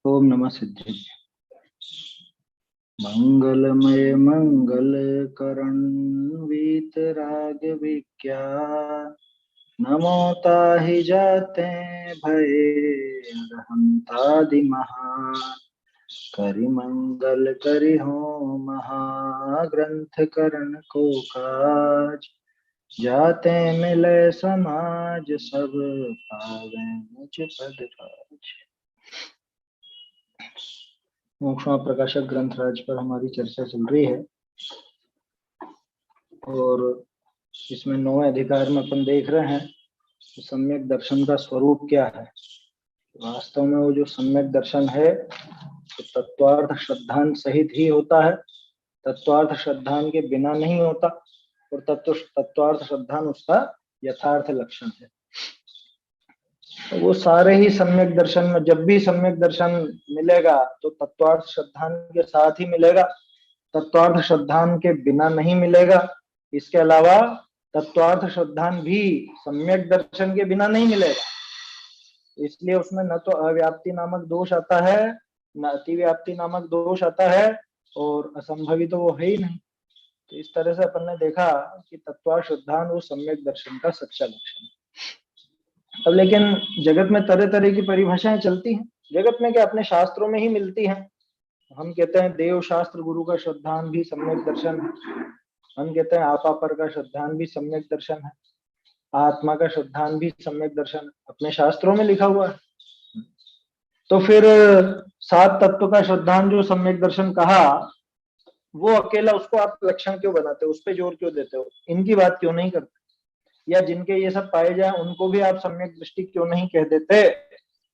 ओम नमः सिद्धि। मंगलमय मंगल करण वीतराग विज्ञान नमो ताहि जाते भये अरहंतादि महा करि मंगल करि हो महाग्रंथ करण को काज जाते मिले समाज सब पावे मुझ पद राज। मोक्षमा प्रकाशक ग्रंथराज पर हमारी चर्चा चल रही है और इसमें 9वें अधिकार में अपन देख रहे हैं कि सम्यक दर्शन का स्वरूप क्या है। वास्तव में वो जो सम्यक दर्शन है तो तत्वार्थ श्रद्धान सहित ही होता है, तत्वार्थ श्रद्धान के बिना नहीं होता और तत्वार्थ श्रद्धान उसका यथार्थ लक्षण है। तो वो सारे ही सम्यक दर्शन में जब भी सम्यक दर्शन मिलेगा तो तत्वार्थ श्रद्धान के साथ ही मिलेगा, तत्वार्थ श्रद्धान के बिना नहीं मिलेगा। इसके अलावा तत्वार्थ श्रद्धान भी सम्यक दर्शन के बिना नहीं मिलेगा, इसलिए उसमें न तो अव्याप्ति नामक दोष आता है, न अतिव्याप्ति नामक दोष आता है और असंभवी तो वो है ही नहीं। तो इस तरह से अपन ने देखा कि तत्वार्थ श्रद्धान वो सम्यक दर्शन का सच्चा लक्षण है। अब लेकिन जगत में तरह तरह की परिभाषाएं चलती हैं, जगत में क्या अपने शास्त्रों में ही मिलती हैं। हम कहते हैं देव शास्त्र गुरु का श्रद्धान भी सम्यक दर्शन है, हम कहते हैं आपा पर का श्रद्धान भी सम्यक दर्शन है, आत्मा का श्रद्धान भी सम्यक दर्शन अपने शास्त्रों में लिखा हुआ है। तो फिर सात तत्व का श्रद्धान जो सम्यक दर्शन कहा, वो अकेला उसको आप लक्षण क्यों बनाते हो, उस पर जोर क्यों देते हो, इनकी बात क्यों नहीं करते, या जिनके ये सब पाए जाए उनको भी आप सम्यक दृष्टि क्यों नहीं कह देते,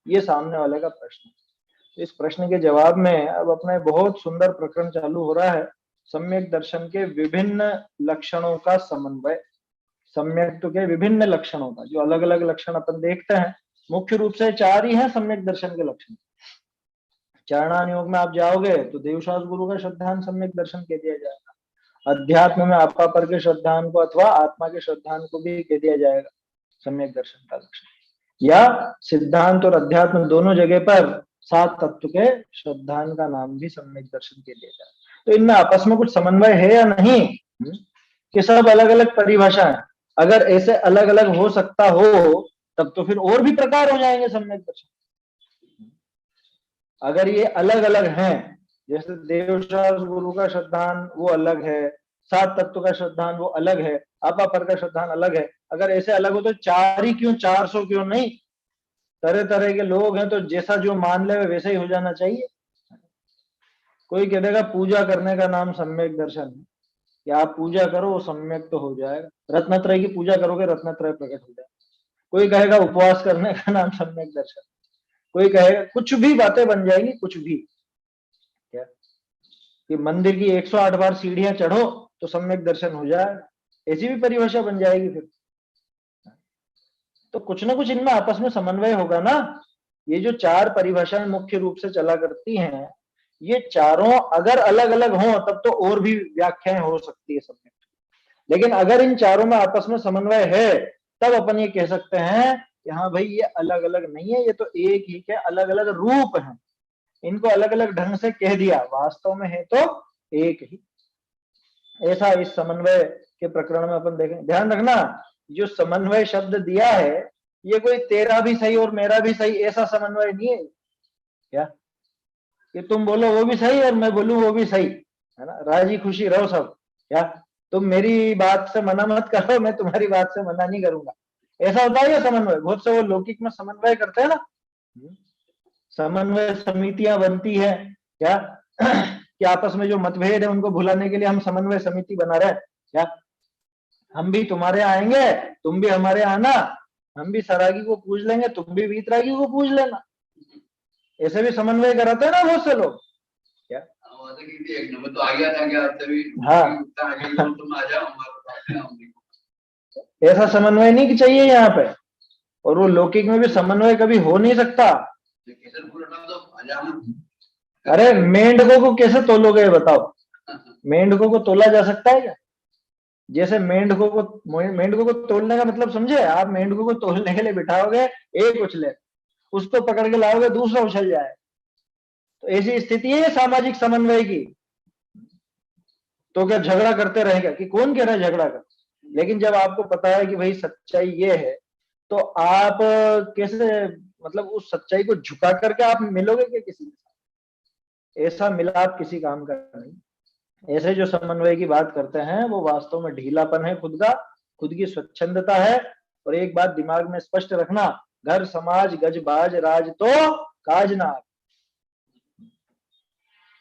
ये सामने वाले का प्रश्न है। इस प्रश्न के जवाब में अब अपने बहुत सुंदर प्रकरण चालू हो रहा है, सम्यक दर्शन के विभिन्न लक्षणों का समन्वय। सम्यक के विभिन्न लक्षणों का जो अलग अलग लक्षण अपन देखते हैं, मुख्य रूप से 4 ही है सम्यक दर्शन के लक्षण। चरणान योग में आप जाओगे तो देवशास्त्र गुरु का श्रद्धान सम्यक दर्शन कह दिया जाएगा, अध्यात्म में आपा पर के श्रद्धान को अथवा आत्मा के श्रद्धान को भी कह दिया जाएगा सम्यक दर्शन का लक्षण, या सिद्धांत और अध्यात्म दोनों जगह पर 7 तत्व के श्रद्धान का नाम भी सम्यक दर्शन के दिया जाएगा। तो इनमें आपस में कुछ समन्वय है या नहीं, कि सब अलग अलग परिभाषा है। अगर ऐसे अलग अलग हो सकता हो तब तो फिर और भी प्रकार हो जाएंगे सम्यक दर्शन। अगर ये अलग अलग हैं, जैसे देवशास्त्र गुरु का श्रद्धान वो अलग है, 7 तत्व का श्रद्धान वो अलग है, आपा पर का श्रद्धान अलग है, अगर ऐसे अलग हो तो 4 ही क्यों, 400 क्यों नहीं। तरह तरह के लोग हैं तो जैसा जो मान ले वैसा ही हो जाना चाहिए। कोई कह देगा पूजा करने का नाम सम्यक दर्शन है, कि आप पूजा करो वो सम्यक तो हो जाएगा, रत्नत्रय की पूजा करोगे रत्नत्रय प्रकट हो जाएगा। कोई कहेगा उपवास करने का नाम सम्यक दर्शन, कोई कहेगा कुछ भी बातें बन जाएंगी, कुछ भी क्या कि मंदिर की 108 बार सीढ़ियां चढ़ो तो सम्यक दर्शन हो जाएगा, ऐसी भी परिभाषा बन जाएगी फिर। तो कुछ ना कुछ इनमें आपस में समन्वय होगा ना। ये जो 4 परिभाषाएं मुख्य रूप से चला करती हैं, ये चारों अगर अलग अलग हों तब तो और भी व्याख्याएं हो सकती है सम्यक, लेकिन अगर इन चारों में आपस में समन्वय है तब अपन ये कह सकते हैं कि हाँ भाई ये अलग अलग नहीं है, ये तो एक ही के अलग अलग रूप हैं, इनको अलग अलग ढंग से कह दिया, वास्तव में है तो एक ही। ऐसा इस समन्वय के प्रकरण में अपन देखें। ध्यान रखना, जो समन्वय शब्द दिया है ये कोई तेरा भी सही और मेरा भी सही ऐसा समन्वय नहीं है क्या, कि तुम बोलो वो भी सही और मैं बोलूं वो भी सही, है ना, राजी खुशी रहो सब। क्या तुम मेरी बात से मना मत करो, मैं तुम्हारी बात से मना नहीं करूंगा, ऐसा होता है ये समन्वय। बहुत से वो लौकिक में समन्वय करते हैं ना, समन्वय समितियां बनती है क्या कि आपस में जो मतभेद है उनको भुलाने के लिए हम समन्वय समिति बना रहे हैं क्या, हम भी तुम्हारे आएंगे तुम भी हमारे आना, हम भी सरागी को पूछ लेंगे तुम भी वीतरागी को पूछ लेना, ऐसे भी समन्वय कराते हैं ना बहुत से लोग क्या। तो आ गया हाँ ऐसा समन्वय नहीं चाहिए यहाँ पे, और वो लौकिक में भी समन्वय कभी हो नहीं सकता। अरे मेंढकों को कैसे तोलोगे बताओ, मेंढकों को तोला जा सकता है क्या, जैसे मेंढकों को तोलने का मतलब समझे आप, मेंढकों को तोलने के लिए बिठाओगे एक उछले, उसको पकड़ के लाओगे दूसरा उछल जाए, तो ऐसी स्थिति है सामाजिक समन्वय की। तो क्या झगड़ा करते रहेगा कि कौन कह रहा है झगड़ा कर, लेकिन जब आपको पता है कि भाई सच्चाई ये है, तो आप कैसे, मतलब उस सच्चाई को झुका करके आप मिलोगे क्या किसी के साथ? ऐसा मिलाप किसी काम का नहीं। ऐसे जो समन्वय की बात करते हैं वो वास्तव में ढीलापन है खुद का, खुद की स्वच्छंदता है। और एक बात दिमाग में स्पष्ट रखना, घर समाज गज बाज राज तो काज ना।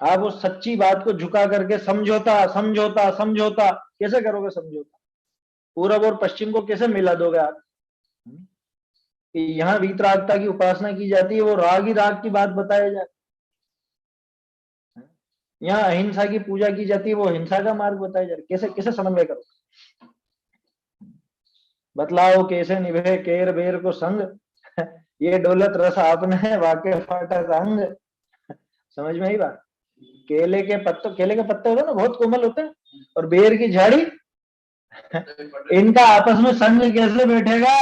आप उस सच्ची बात को झुका करके समझौता समझौता समझौता कैसे करोगे? समझौता पूरब और पश्चिम को कैसे मिला दोगे आप? कि यहाँ वीतरागता की उपासना की जाती है, वो राग ही राग की बात बताया जाए। यहाँ अहिंसा की पूजा की जाती है, वो हिंसा का मार्ग बताया जाए। कैसे कैसे समन्वय करो? बतलाओ कैसे निभे केर बेर को संग, ये डोलत रस आपने वाके फाटा रंग। समझ में आई बात? केले के पत्ते होते हैं ना, बहुत कोमल होते हैं, और बेर की झाड़ी, इनका आपस में संग कैसे बैठेगा?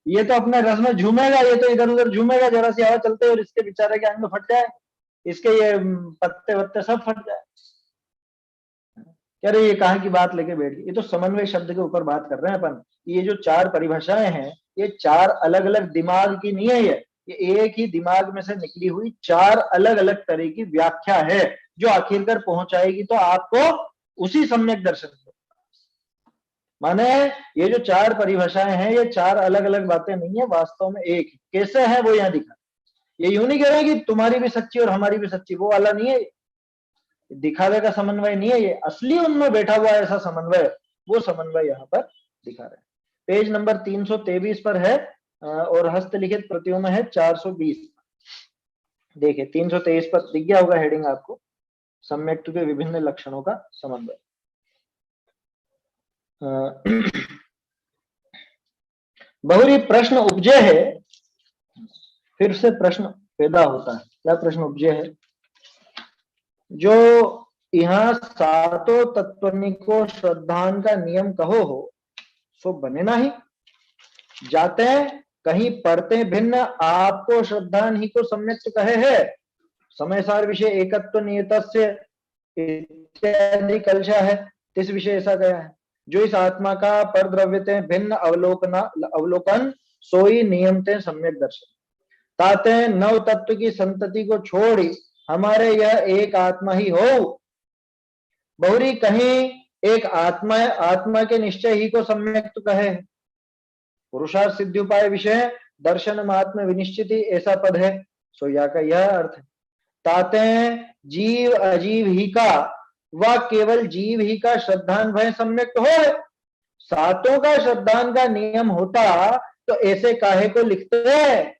ये तो अपने रस में झूमेगा, ये तो इधर उधर झूमेगा, जरा सी हवा चलते और इसके बेचारे के अंग फट जाए, इसके ये पत्ते वत्ते सब फट जाए। कह रहे ये कहाँ की बात लेके बैठ गई? ये तो समन्वय शब्द के ऊपर बात कर रहे हैं अपन। ये जो चार परिभाषाएं हैं, ये चार अलग अलग दिमाग की नहीं है, ये एक ही दिमाग में से निकली हुई चार अलग अलग तरह की व्याख्या है, जो आखिरकार पहुंचाएगी तो आपको उसी सम्यक दर्शन को। माने ये जो चार परिभाषाएं हैं, ये चार अलग अलग बातें नहीं है, वास्तव में एक। कैसे है वो यहाँ दिखा। ये यूं नहीं कह रहे कि तुम्हारी भी सच्ची और हमारी भी सच्ची, वो वाला नहीं है। दिखावे का समन्वय नहीं है, ये असली उनमें बैठा हुआ ऐसा समन्वय, वो समन्वय यहाँ पर दिखा रहे हैं। पेज नंबर 323 पर है, और हस्तलिखित प्रतियों में है 420। देखिए 323 पर दिख गया होगा हेडिंग आपको, सम्यक्त्व के विभिन्न लक्षणों का समन्वय। बहुरी प्रश्न उपजे है, फिर से प्रश्न पैदा होता है। क्या प्रश्न उपजे है? जो यहाँ सातों तत्वनिको श्रद्धान का नियम कहो हो, सो बने नहीं। जाते कहीं पढ़ते भिन्न, आपको श्रद्धान ही को सम्यक कहे है। समय सार विषय एकत्व नियतस्य इत्यादि कलशा है, इस विषय ऐसा गया है। जो इस आत्मा का पर द्रव्यते भिन्न अवलोकन सोई नियमते सम्यक दर्शन। ताते नव तत्व की संतति को छोड़ी हमारे यह एक आत्मा ही हो। बहुरी कहीं एक आत्मा, आत्मा के निश्चय ही को सम्यक कहे है। पुरुषार्थ सिद्धि उपाय विषय दर्शन महात्म विनिश्चिति ऐसा पद है, सो या का यह अर्थ है। ताते जीव अजीव ही का व केवल जीव ही का श्रद्धान भय सम्यक हो। सातों का श्रद्धान का नियम होता तो ऐसे काहे को लिखते हैं?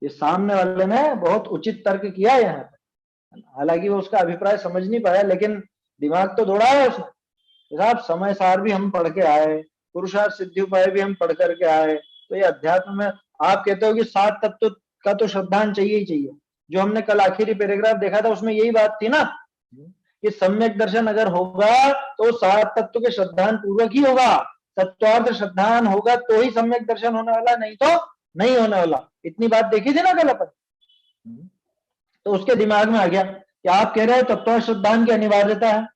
ये सामने वाले ने बहुत उचित तर्क किया यहाँ पे, हालांकि वो उसका अभिप्राय समझ नहीं पाया, लेकिन दिमाग तो दौड़ा है उसने। साहब समय सार भी हम पढ़ के आए, पुरुषार्थ सिद्धि उपाय भी हम पढ़ करके आए, तो ये अध्यात्म में आप कहते हो कि सात तत्व का तो श्रद्धान चाहिए ही चाहिए। जो हमने कल आखिरी पैराग्राफ देखा था उसमें यही बात थी ना, कि सम्यक दर्शन अगर होगा तो सात तत्व के श्रद्धान पूर्वक ही होगा। तत्वार्थ श्रद्धान होगा तो ही सम्यक दर्शन होने वाला, नहीं तो नहीं होने वाला। इतनी बात देखी थी ना कल अपन। तो उसके दिमाग में आ गया कि आप कह रहे हो तत्वार्थ श्रद्धान की अनिवार्यता है,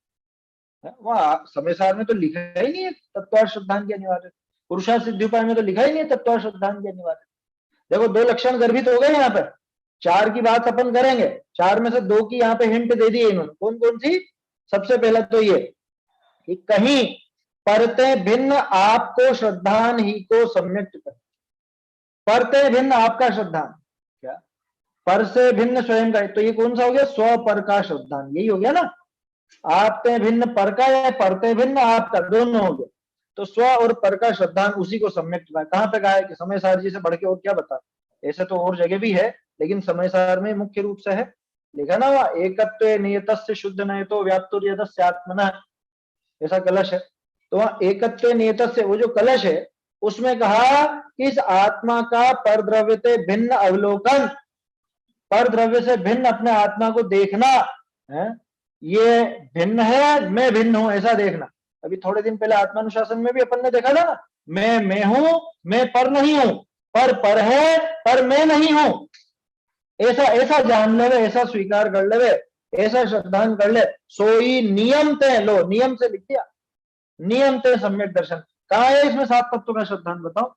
वहां समय सार में तो लिखा ही नहीं है तत्वार्थ श्रद्धान की अनिवार्यता। पुरुषार्थ सिद्धि उपाय में तो लिखा ही नहीं है तत्वार्थ श्रद्धान की अनिवार्यता। देखो दो लक्षण गर्भित हो गए यहाँ पे, चार की बात अपन करेंगे, चार में से दो की यहाँ पे हिंट दे दी है इन्होंने। कौन कौन सी? सबसे पहला तो ये कि कहीं परते भिन्न आपको श्रद्धान ही को सम्यक कर। परते भिन्न आपका श्रद्धान, क्या पर से भिन्न स्वयं का, तो ये कौन सा हो गया? स्व पर का श्रद्धान, यही हो गया ना। आपते भिन्न पर का या परते भिन्न आपका, दोनों हो गया। तो स्व और पर का श्रद्धान उसी को सम्यक कहां पे कहा है कि समय सार जी से बढ़ के और क्या बता। ऐसे तो और जगह भी है, लेकिन समय सार में मुख्य रूप से है लिखा ना हुआ, एकत्व नियतस्य शुद्ध नयतो व्याप्तुर यदस्य आत्मना, ऐसा कलश है। तो वहां एकत्व नियतस्य वो जो कलश है उसमें कहा कि इस आत्मा का परद्रव्य से भिन्न अवलोकन, परद्रव्य से भिन्न अपने आत्मा को देखना है। ये भिन्न है, मैं भिन्न हूं, ऐसा देखना। अभी थोड़े दिन पहले आत्मानुशासन में भी अपन ने देखा था ना, मैं हूं, मैं पर नहीं हूं, पर है, पर मैं नहीं हूं। ऐसा ऐसा जान लेवे, ऐसा स्वीकार कर लेवे, ऐसा श्रद्धान कर ले, सोई नियम ते, लो नियम से लिख दिया, नियम ते सम्यक दर्शन। कहा है इसमें 7 तत्व का श्रद्धान बताओ?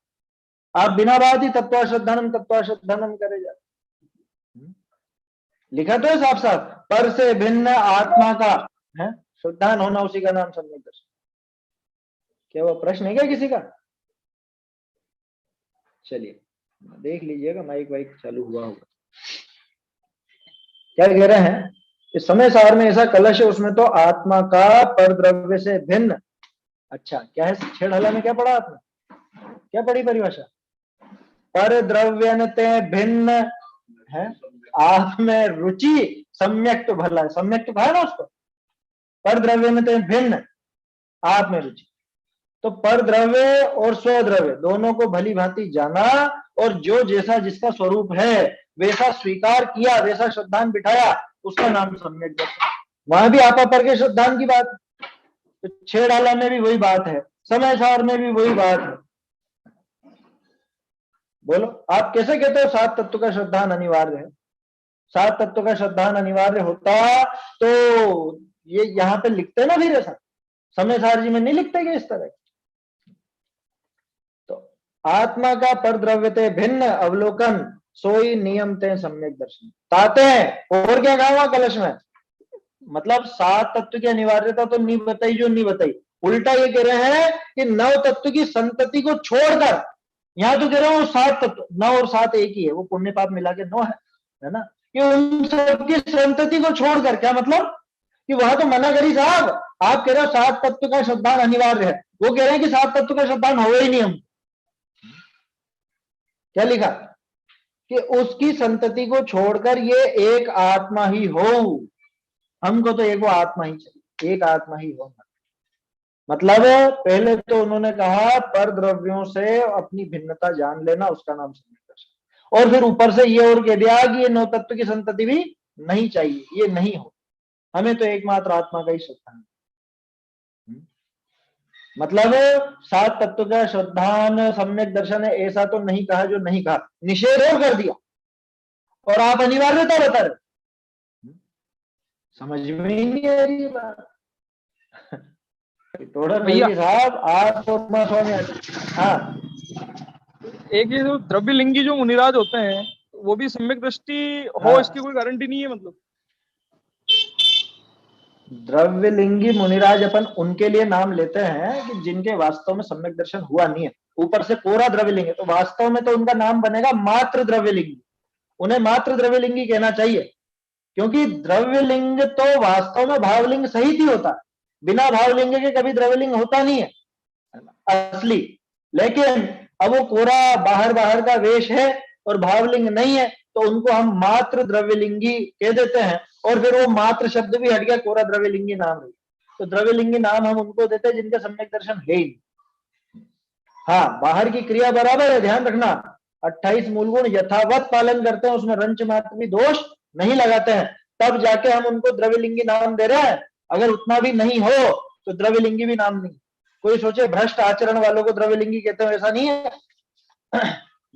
आप बिना बात ही तत्वा श्रद्धानम करे जा, लिखा तो है साफ साफ, पर से भिन्न आत्मा का है श्रद्धान होना, उसी का नाम सम्यक दर्शन। क्या वो प्रश्न है क्या किसी का? चलिए देख लीजिएगा, माइक वाइक चालू हुआ होगा। क्या कह रहे हैं कि समय सार में ऐसा कलश है, उसमें तो आत्मा का पर द्रव्य से भिन्न। अच्छा क्या है छेड़हला में, क्या पढ़ा आपने, क्या पढ़ी परिभाषा? पर द्रव्यनते भिन्न है, आप में रुचि सम्यक तो भला है, सम्यक तो कहा ना उसको, पर द्रव्यनते भिन्न आप में रुचि। तो पर द्रव्य और स्वद्रव्य दोनों को भली भांति जाना, और जो जैसा जिसका स्वरूप है वैसा स्वीकार किया, वैसा श्रद्धान बिठाया, उसका नाम सम्यक दर्शन। वहां भी आपा पर के श्रद्धान की बात, तो छेड़ाला में भी वही बात है, समय सार में भी वही बात है। बोलो आप कैसे कहते हो 7 तत्व का श्रद्धान अनिवार्य है? 7 तत्व का श्रद्धान अनिवार्य होता तो ये यहाँ पे लिखते ना, फिर ऐसा समय सार जी में नहीं लिखते कि इस तरह। तो आत्मा का पर द्रव्यते भिन्न अवलोकन, सोई नियम ते सम्यक दर्शन। ताते हैं और क्या कहा वहां कलश में, मतलब 7 तत्व की अनिवार्यता तो नहीं बताई, जो नहीं बताई, उल्टा ये कह रहे हैं कि 9 तत्व की संतति को छोड़कर, यहां तो कह रहे हो 7 तत्व, 9 और 7 एक ही है, वो पुण्य पाप मिला के 9 है ना, कि उन सबकी संतति को छोड़कर, क्या मतलब कि वहां तो मना करी साहब, आप कह रहे हो 7 तत्व का श्रद्धान अनिवार्य है, वो कह रहे हैं कि 7 तत्व का श्रद्धान हो ही नहीं। हम क्या लिखा कि उसकी संतति को छोड़कर ये एक आत्मा ही हो, हमको तो एक वो आत्मा ही चाहिए, एक आत्मा ही हो। मतलब पहले तो उन्होंने कहा पर द्रव्यों से अपनी भिन्नता जान लेना, उसका नाम सम्यक दर्शन, और फिर ऊपर से ये और कह दिया कि ये 9 तत्व की संतति भी नहीं चाहिए, ये नहीं हो, हमें तो एकमात्र आत्मा का ही श्रद्धान। मतलब 7 तत्व का श्रद्धान सम्यक दर्शन है, ऐसा तो नहीं कहा, जो नहीं कहा निषेध और कर दिया, और आप अनिवार्यता बता रहे, समझ में ही नहीं आ रही बात। साहब आप तो हाँ, एक ये जो द्रव्यलिंगी जो मुनिराज होते हैं वो भी सम्यक दृष्टि हो, हाँ। इसकी कोई गारंटी नहीं है, मतलब द्रव्यलिंगी मुनिराज अपन उनके लिए नाम लेते हैं कि जिनके वास्तव में सम्यक दर्शन हुआ नहीं है, ऊपर से कोरा द्रव्यलिंग है, तो वास्तव में तो उनका नाम बनेगा मात्र द्रव्यलिंगी, उन्हें मात्र द्रव्यलिंगी कहना चाहिए, क्योंकि द्रव्यलिंग तो वास्तव में भावलिंग सहित ही होता है, बिना भावलिंग के कभी द्रव्यलिंग होता नहीं है असली। लेकिन अब वो कोरा बाहर बाहर का वेश है और भावलिंग नहीं है, तो उनको हम मात्र द्रव्यलिंगी कह देते हैं, और फिर वो मात्र शब्द भी हट गया, कोरा द्रव्यलिंगी नाम है, तो द्रव्यलिंगी नाम हम उनको देते हैं जिनका सम्यक दर्शन है ही। हाँ बाहर की क्रिया बराबर है, ध्यान रखना, 28 मूल गुण यथावत पालन करते हैं, उसमें रंच मात्र भी दोष नहीं लगाते हैं, तब जाके हम उनको द्रव्यलिंगी नाम दे रहे हैं। अगर उतना भी नहीं हो तो द्रव्यलिंगी भी नाम नहीं। कोई सोचे भ्रष्ट आचरण वालों को द्रव्यलिंगी कहते हैं, ऐसा नहीं है।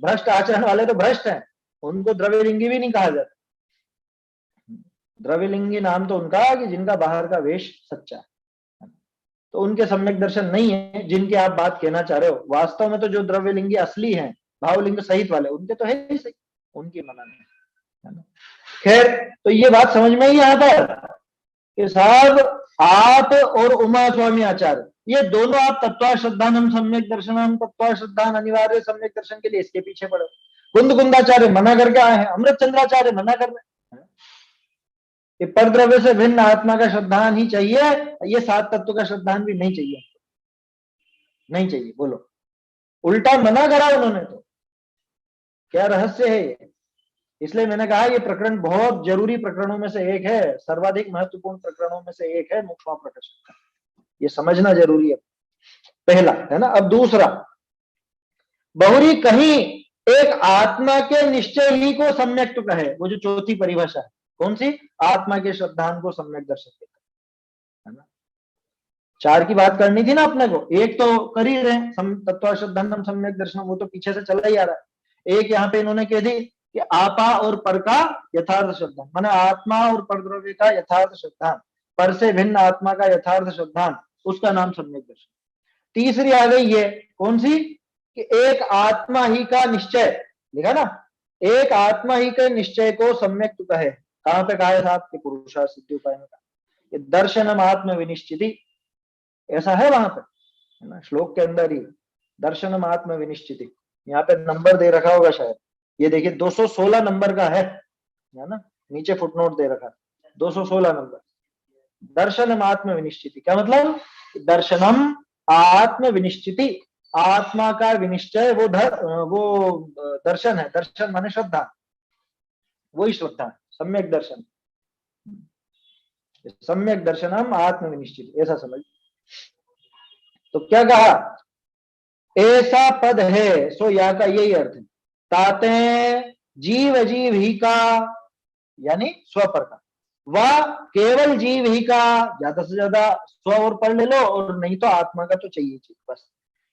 भ्रष्ट आचरण वाले तो भ्रष्ट हैं, उनको द्रव्यलिंगी भी नहीं कहा जाता। द्रव्यलिंगी नाम तो उनका कि जिनका बाहर का वेश सच्चा है, तो उनके सम्यक दर्शन नहीं है जिनकी आप बात कहना चाह रहे हो। वास्तव में तो जो द्रव्यलिंगी असली हैं, भावलिंग सहित वाले, उनके तो है ही सही, उनकी मना नहीं है ना। खैर तो ये बात समझ में ही यहाँ पर कि साहब आप और उमा स्वामी आचार्य, ये दोनों आप तत्वा श्रद्धानम सम्यक दर्शनम, तत्वा श्रद्धान अनिवार्य सम्यक दर्शन के लिए इसके पीछे पड़े। कुंद कुंदाचार्य मना करके आए हैं, अमृत चंद्राचार्य मना कर रहे हैं कि पर द्रव्य से भिन्न आत्मा का श्रद्धान ही चाहिए, ये 7 तत्व का श्रद्धान भी नहीं चाहिए, नहीं चाहिए। बोलो उल्टा मना करा उन्होंने, तो क्या रहस्य है ये? इसलिए मैंने कहा ये प्रकरण बहुत जरूरी प्रकरणों में से एक है, सर्वाधिक महत्वपूर्ण प्रकरणों में से एक है मोक्ष प्रकर्षण का, ये समझना जरूरी है, पहला है ना। अब दूसरा, बहुरी कहीं एक आत्मा के निश्चय ही को सम्यक तो कहे, वो जो चौथी परिभाषा है, कौन सी? आत्मा के श्रद्धान को सम्यक दर्शन है ना। 4 की बात करनी थी ना अपने को, एक तो कर ही रहे तत्वा श्रद्धानम सम्यक दर्शन, वो तो पीछे से चला ही आ रहा है। एक यहाँ पे इन्होंने कह दी कि आपा और पर का यथार्थ श्रद्धान, माने आत्मा और परद्रव्य का यथार्थ श्रद्धान, पर से भिन्न आत्मा का यथार्थ श्रद्धान, उसका नाम सम्यक दर्शन। तीसरी आ गई ये, कौन सी, कि एक आत्मा ही का निश्चय, लिखा ना, एक आत्मा ही के निश्चय को सम्यक कहे। कहां पे कहा है साहब, कि पुरुषार्थ सिद्धि उपाय में कहा, दर्शनम आत्म विनिश्चिति, ऐसा है वहां पे, है ना, श्लोक के अंदर ही, दर्शनम आत्म विनिश्चिति। यहाँ पे नंबर दे रखा होगा शायद, ये देखिए 216 नंबर का है ना, नीचे फुटनोट दे रखा, 216 नंबर, दर्शनम आत्म विनिश्चिति। क्या मतलब, दर्शनम आत्म विनिश्चिति, आत्मा का विनिश्चय, वो दर्शन है, दर्शन माने श्रद्धा, वही श्रद्धा, सम्यक दर्शन, सम्यक दर्शनम आत्म विनिश्चित, ऐसा समझ। तो क्या कहा, ऐसा पद है, सो या का यही अर्थ है, ताते जीव जीव ही का, यानी स्वपर का, वह केवल जीव ही का, ज्यादा से ज्यादा स्व और पर ले लो, और नहीं तो आत्मा का तो चाहिए बस,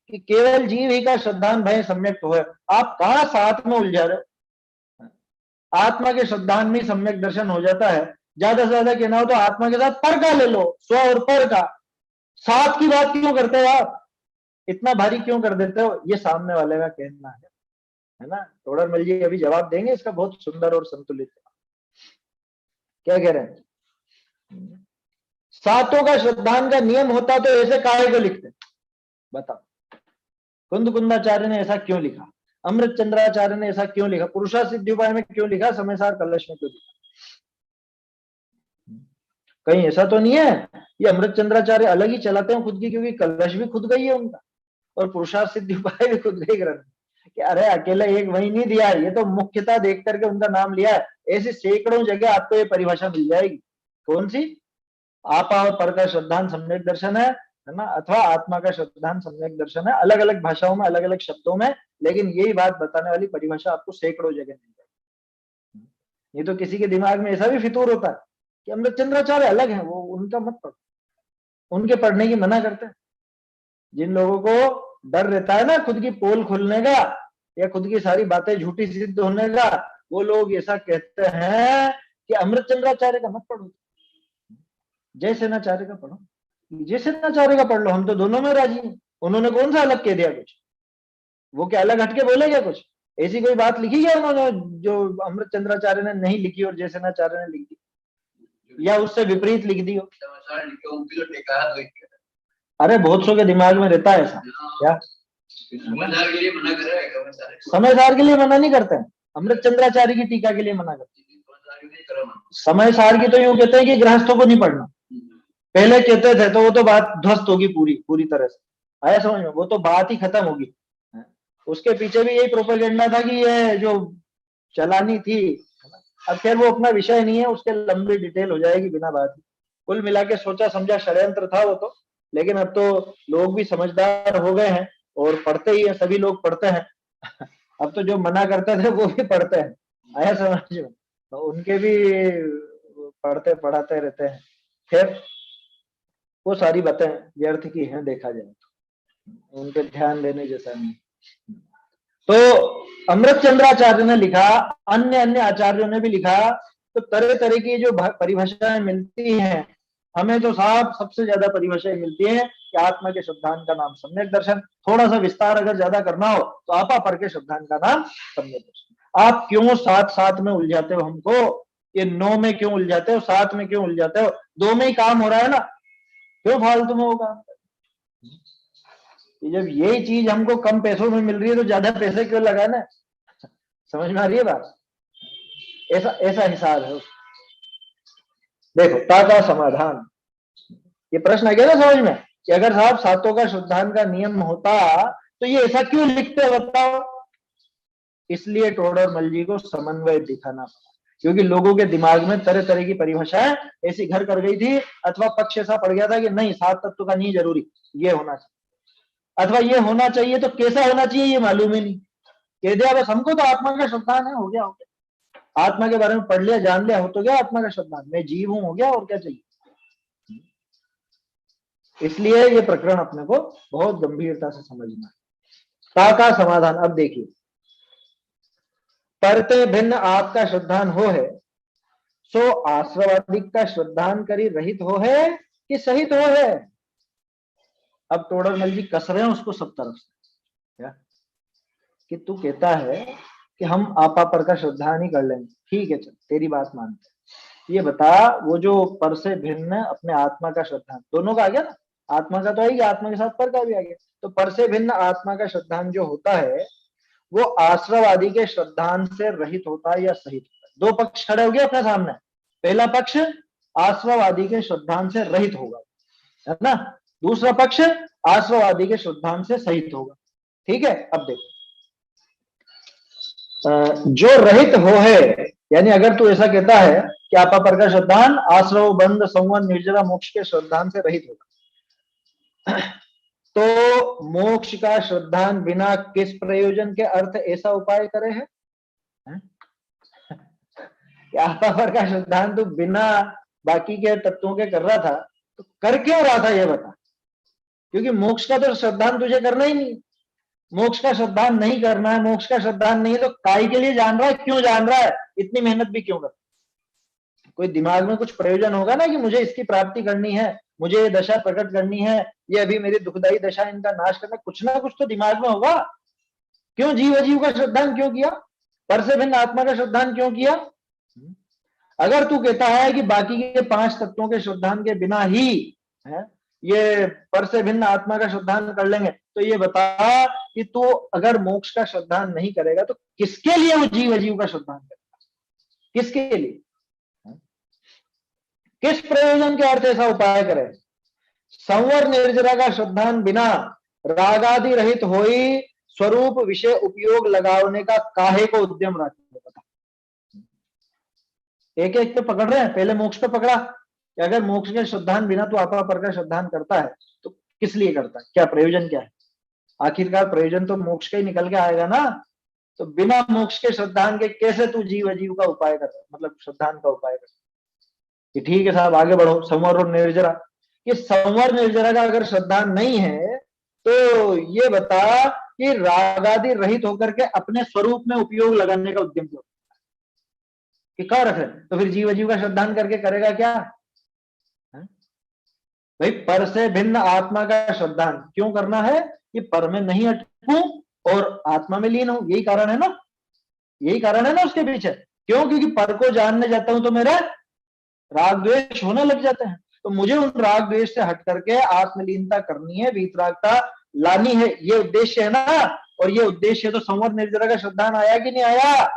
कि केवल जीव ही का श्रद्धान भय सम्यक हो है। आप कहां साथ में उलझा रहे हो, आत्मा के श्रद्धान में सम्यक दर्शन हो जाता है। ज्यादा से ज्यादा कहना हो तो आत्मा के साथ पर का ले लो, स्व और पर का, साथ की बात क्यों करते हो आप, इतना भारी क्यों कर देते हो, ये सामने वाले का कहना है ना। तोड़रमल जी अभी जवाब देंगे इसका, बहुत सुंदर और संतुलित। क्या कह रहे हैं, सातों का श्रद्धान का नियम होता तो ऐसे काहे को लिखते, बताओ। कुंद कुंदाचार्य ने ऐसा क्यों लिखा, अमृत चंद्राचार्य ने ऐसा क्यों लिखा, पुरुषार्थ सिद्धि उपाय में क्यों लिखा, समयसार कलश में क्यों लिखा। कहीं ऐसा तो नहीं है ये अमृत चंद्राचार्य अलग ही चलाते हैं खुद की, क्योंकि कलश भी खुद गई है उनका, और पुरुषार्थ सिद्धि उपाय भी खुद गई ग्रंथ, कि अरे अकेले एक वही नहीं दिया, ये तो मुख्यता देख करके उनका नाम लिया है। ऐसी सैकड़ों जगह आपको ये परिभाषा मिल जाएगी। कौन सी, आपा और पर का श्रद्धान सम्यक दर्शन है ना, अथवा आत्मा का श्रद्धान सम्यक दर्शन है, अलग अलग भाषाओं में, अलग अलग शब्दों में, लेकिन यही बात बताने वाली परिभाषा आपको सैकड़ों जगह मिल जाएगी। ये तो किसी के दिमाग में ऐसा भी फितूर होता है कि अमृत चंद्राचार्य अलग है, वो उनका मत पढ़ो, उनके पढ़ने की मना करते हैं। जिन लोगों को डर रहता है ना खुद की पोल खुलने का, या खुद की सारी बातें झूठी सिद्ध होने का, वो लोग ऐसा कहते हैं कि अमृत चंद्राचार्य का मत पढ़ो, जयसेनाचार्य का पढ़ो, जयसेनाचार्य का पढ़ लो, हम तो दोनों में राजी हैं। उन्होंने कौन सा अलग कह दिया कुछ, वो क्या अलग हटके बोले क्या कुछ, ऐसी कोई बात लिखी क्या उन्होंने जो अमृत चंद्राचार्य ने नहीं लिखी और जयसेनाचार्य ने लिख दी, या उससे विपरीत लिख दी हो। अरे बहुत सौ के दिमाग में रहता है ऐसा, क्या समयसार के लिए मना नहीं करते हैं, अमृत चंद्राचार्य की टीका के लिए मना करते हैं। समयसार की तो यूं कहते हैं कि गृहस्थों को नहीं पढ़ना, पहले कहते थे तो वो तो बात ध्वस्त होगी पूरी तरह से, आया समझ में, वो तो बात ही खत्म होगी। उसके पीछे भी यही प्रोपेगेंडा था कि ये जो चलानी थी, अब खैर वो अपना विषय नहीं है, उसके लंबी डिटेल हो जाएगी बिना बात। कुल मिला के सोचा समझा षड्यंत्र था वो तो, लेकिन अब तो लोग भी समझदार हो गए हैं और पढ़ते ही है, सभी लोग पढ़ते हैं। अब तो जो मना करते थे वो भी पढ़ते हैं, आया समझ में, तो उनके भी पढ़ते पढ़ाते रहते हैं। खैर वो सारी बातें व्यर्थ की हैं देखा जाए तो, उन पे ध्यान देने जैसा नहीं। तो अमृत चंद्राचार्य ने लिखा, अन्य अन्य आचार्यों ने भी लिखा, तो तरह तरह की जो परिभाषाएं मिलती हैं, हमें तो साहब सबसे ज्यादा परिभाषाएं मिलती है कि आत्मा के श्रद्धान का नाम सम्यक दर्शन। थोड़ा सा विस्तार अगर ज्यादा करना हो तो आपा पर के श्रद्धान का नाम सम्यक दर्शन। आप क्यों साथ साथ में उलझाते हो हमको, ये 9 में क्यों उलझाते हो, 7 में क्यों उलझाते हो, 2 में ही काम हो रहा है ना, क्यों फालतू में वो काम। जब यही चीज हमको कम पैसों में मिल रही है तो ज्यादा पैसे क्यों लगाना, समझ में आ रही है बात, ऐसा ऐसा हिसाब है। देखो ता का समाधान, ये प्रश्न आ गया ना समझ में, कि अगर साहब सातों का श्रद्धान का नियम होता तो ये ऐसा क्यों लिखते बताओ। इसलिए टोडरमल जी को समन्वय दिखाना पड़ा, क्योंकि लोगों के दिमाग में तरह तरह की परिभाषाएं ऐसी घर कर गई थी, अथवा पक्ष ऐसा पड़ गया था कि नहीं 7 तत्व का नहीं जरूरी, ये होना चाहिए, अथवा ये होना चाहिए तो कैसा होना चाहिए ये मालूम ही नहीं, कह दिया बस हमको तो आत्मा का श्रद्धान है, हो गया हो गया, आत्मा के बारे में पढ़ लिया जान लिया, हो तो गया आत्मा का श्रद्धान, मैं जीव हूं, हो गया, और क्या चाहिए। इसलिए ये प्रकरण अपने को बहुत गंभीरता से समझना है। ता का समाधान, अब देखिए परते भिन्न आपका श्रद्धान हो है, सो आश्रवादिक का श्रद्धान करी रहित हो है कि सहित हो है। अब तोड़रमल जी कस रहे हैं उसको सब तरफ से, क्या कि तू कहता है कि हम आपा पर का श्रद्धा नहीं कर लेंगे, ठीक है चल तेरी बात मानते हैं। ये बता वो जो पर से भिन्न अपने आत्मा का श्रद्धान, दोनों का आ गया ना, आत्मा का तो आ गया, आत्मा के साथ पर का भी आ गया। तो पर से भिन्न आत्मा का श्रद्धान जो होता है वो आश्रव आदि के श्रद्धान से रहित होता है या सहित होता है। दो पक्ष खड़े हो गए अपने सामने, पहला पक्ष आश्रव आदि के श्रद्धान से रहित होगा, है ना, दूसरा पक्ष आश्रव आदि के श्रद्धान से सहित होगा। ठीक है, अब देखो जो रहित हो है, यानी अगर तू ऐसा कहता है कि आपा पर का श्रद्धान आश्रव बंध संवर निर्जरा मोक्ष के श्रद्धान से रहित होगा, तो मोक्ष का श्रद्धान बिना किस प्रयोजन के अर्थ ऐसा उपाय करे है? क्या आपा पर का श्रद्धान तू बिना बाकी के तत्वों के कर रहा था, तो कर क्यों रहा था ये बता। क्योंकि मोक्ष का तो श्रद्धान तुझे करना ही नहीं, मोक्ष का श्रद्धान नहीं करना है, मोक्ष का श्रद्धान नहीं है तो काय के लिए जान रहा है, क्यों जान रहा है, इतनी मेहनत भी क्यों कर। कोई दिमाग में कुछ प्रयोजन होगा ना कि मुझे इसकी प्राप्ति करनी है, मुझे ये दशा प्रकट करनी है, ये अभी मेरी दुखदायी दशा इनका नाश करना, कुछ ना कुछ तो दिमाग में होगा। क्यों जीव अजीव का श्रद्धान क्यों किया, पर से भिन्न आत्मा का श्रद्धान क्यों किया? अगर तू कहता है कि बाकी के 5 तत्वों के श्रद्धान के बिना ही है ये पर से भिन्न आत्मा का श्रद्धान कर लेंगे, तो ये बता कि तू अगर मोक्ष का श्रद्धान नहीं करेगा तो किसके लिए वो जीव अजीव का श्रद्धान करेगा, किसके लिए, किस प्रयोजन के अर्थ ऐसा उपाय करे। संवर निर्जरा का श्रद्धान बिना रागादि रहित होई स्वरूप विषय उपयोग लगाने का काहे को उद्यम रखे। पता एक एक पे पकड़ रहे हैं, पहले मोक्ष पे पकड़ा कि अगर मोक्ष के श्रद्धान बिना तो आपा पर का श्रद्धान करता है तो किस लिए करता है, क्या प्रयोजन क्या है। आखिरकार प्रयोजन तो मोक्ष का ही निकल के आएगा ना, तो बिना मोक्ष के श्रद्धान के कैसे तू जीव अजीव का उपाय कर, मतलब श्रद्धान का उपाय कर। कि ठीक है साहब आगे बढ़ो, संवर और निर्जरा, कि संवर निर्जरा का अगर श्रद्धान नहीं है तो ये बता कि रागादि रहित होकर के अपने स्वरूप में उपयोग लगाने का उद्यम क्यों, कि कहाँ रख रहे, तो फिर जीव अजीव का श्रद्धान करके करेगा क्या है? भाई पर से भिन्न आत्मा का श्रद्धान क्यों करना है कि पर में नहीं अटकूं और आत्मा में लीन हूं, यही कारण है ना, यही कारण है ना उसके पीछे। क्यों, क्योंकि पर को जानने जाता हूं तो मेरा राग द्वेष होने लग जाते हैं, तो मुझे उन राग द्वेष से हट करके आत्मलीनता करनी है, वीतरागता लानी है, ये उद्देश्य है ना। और ये उद्देश्य तो संवर निर्जरा का श्रद्धान आया कि नहीं आया।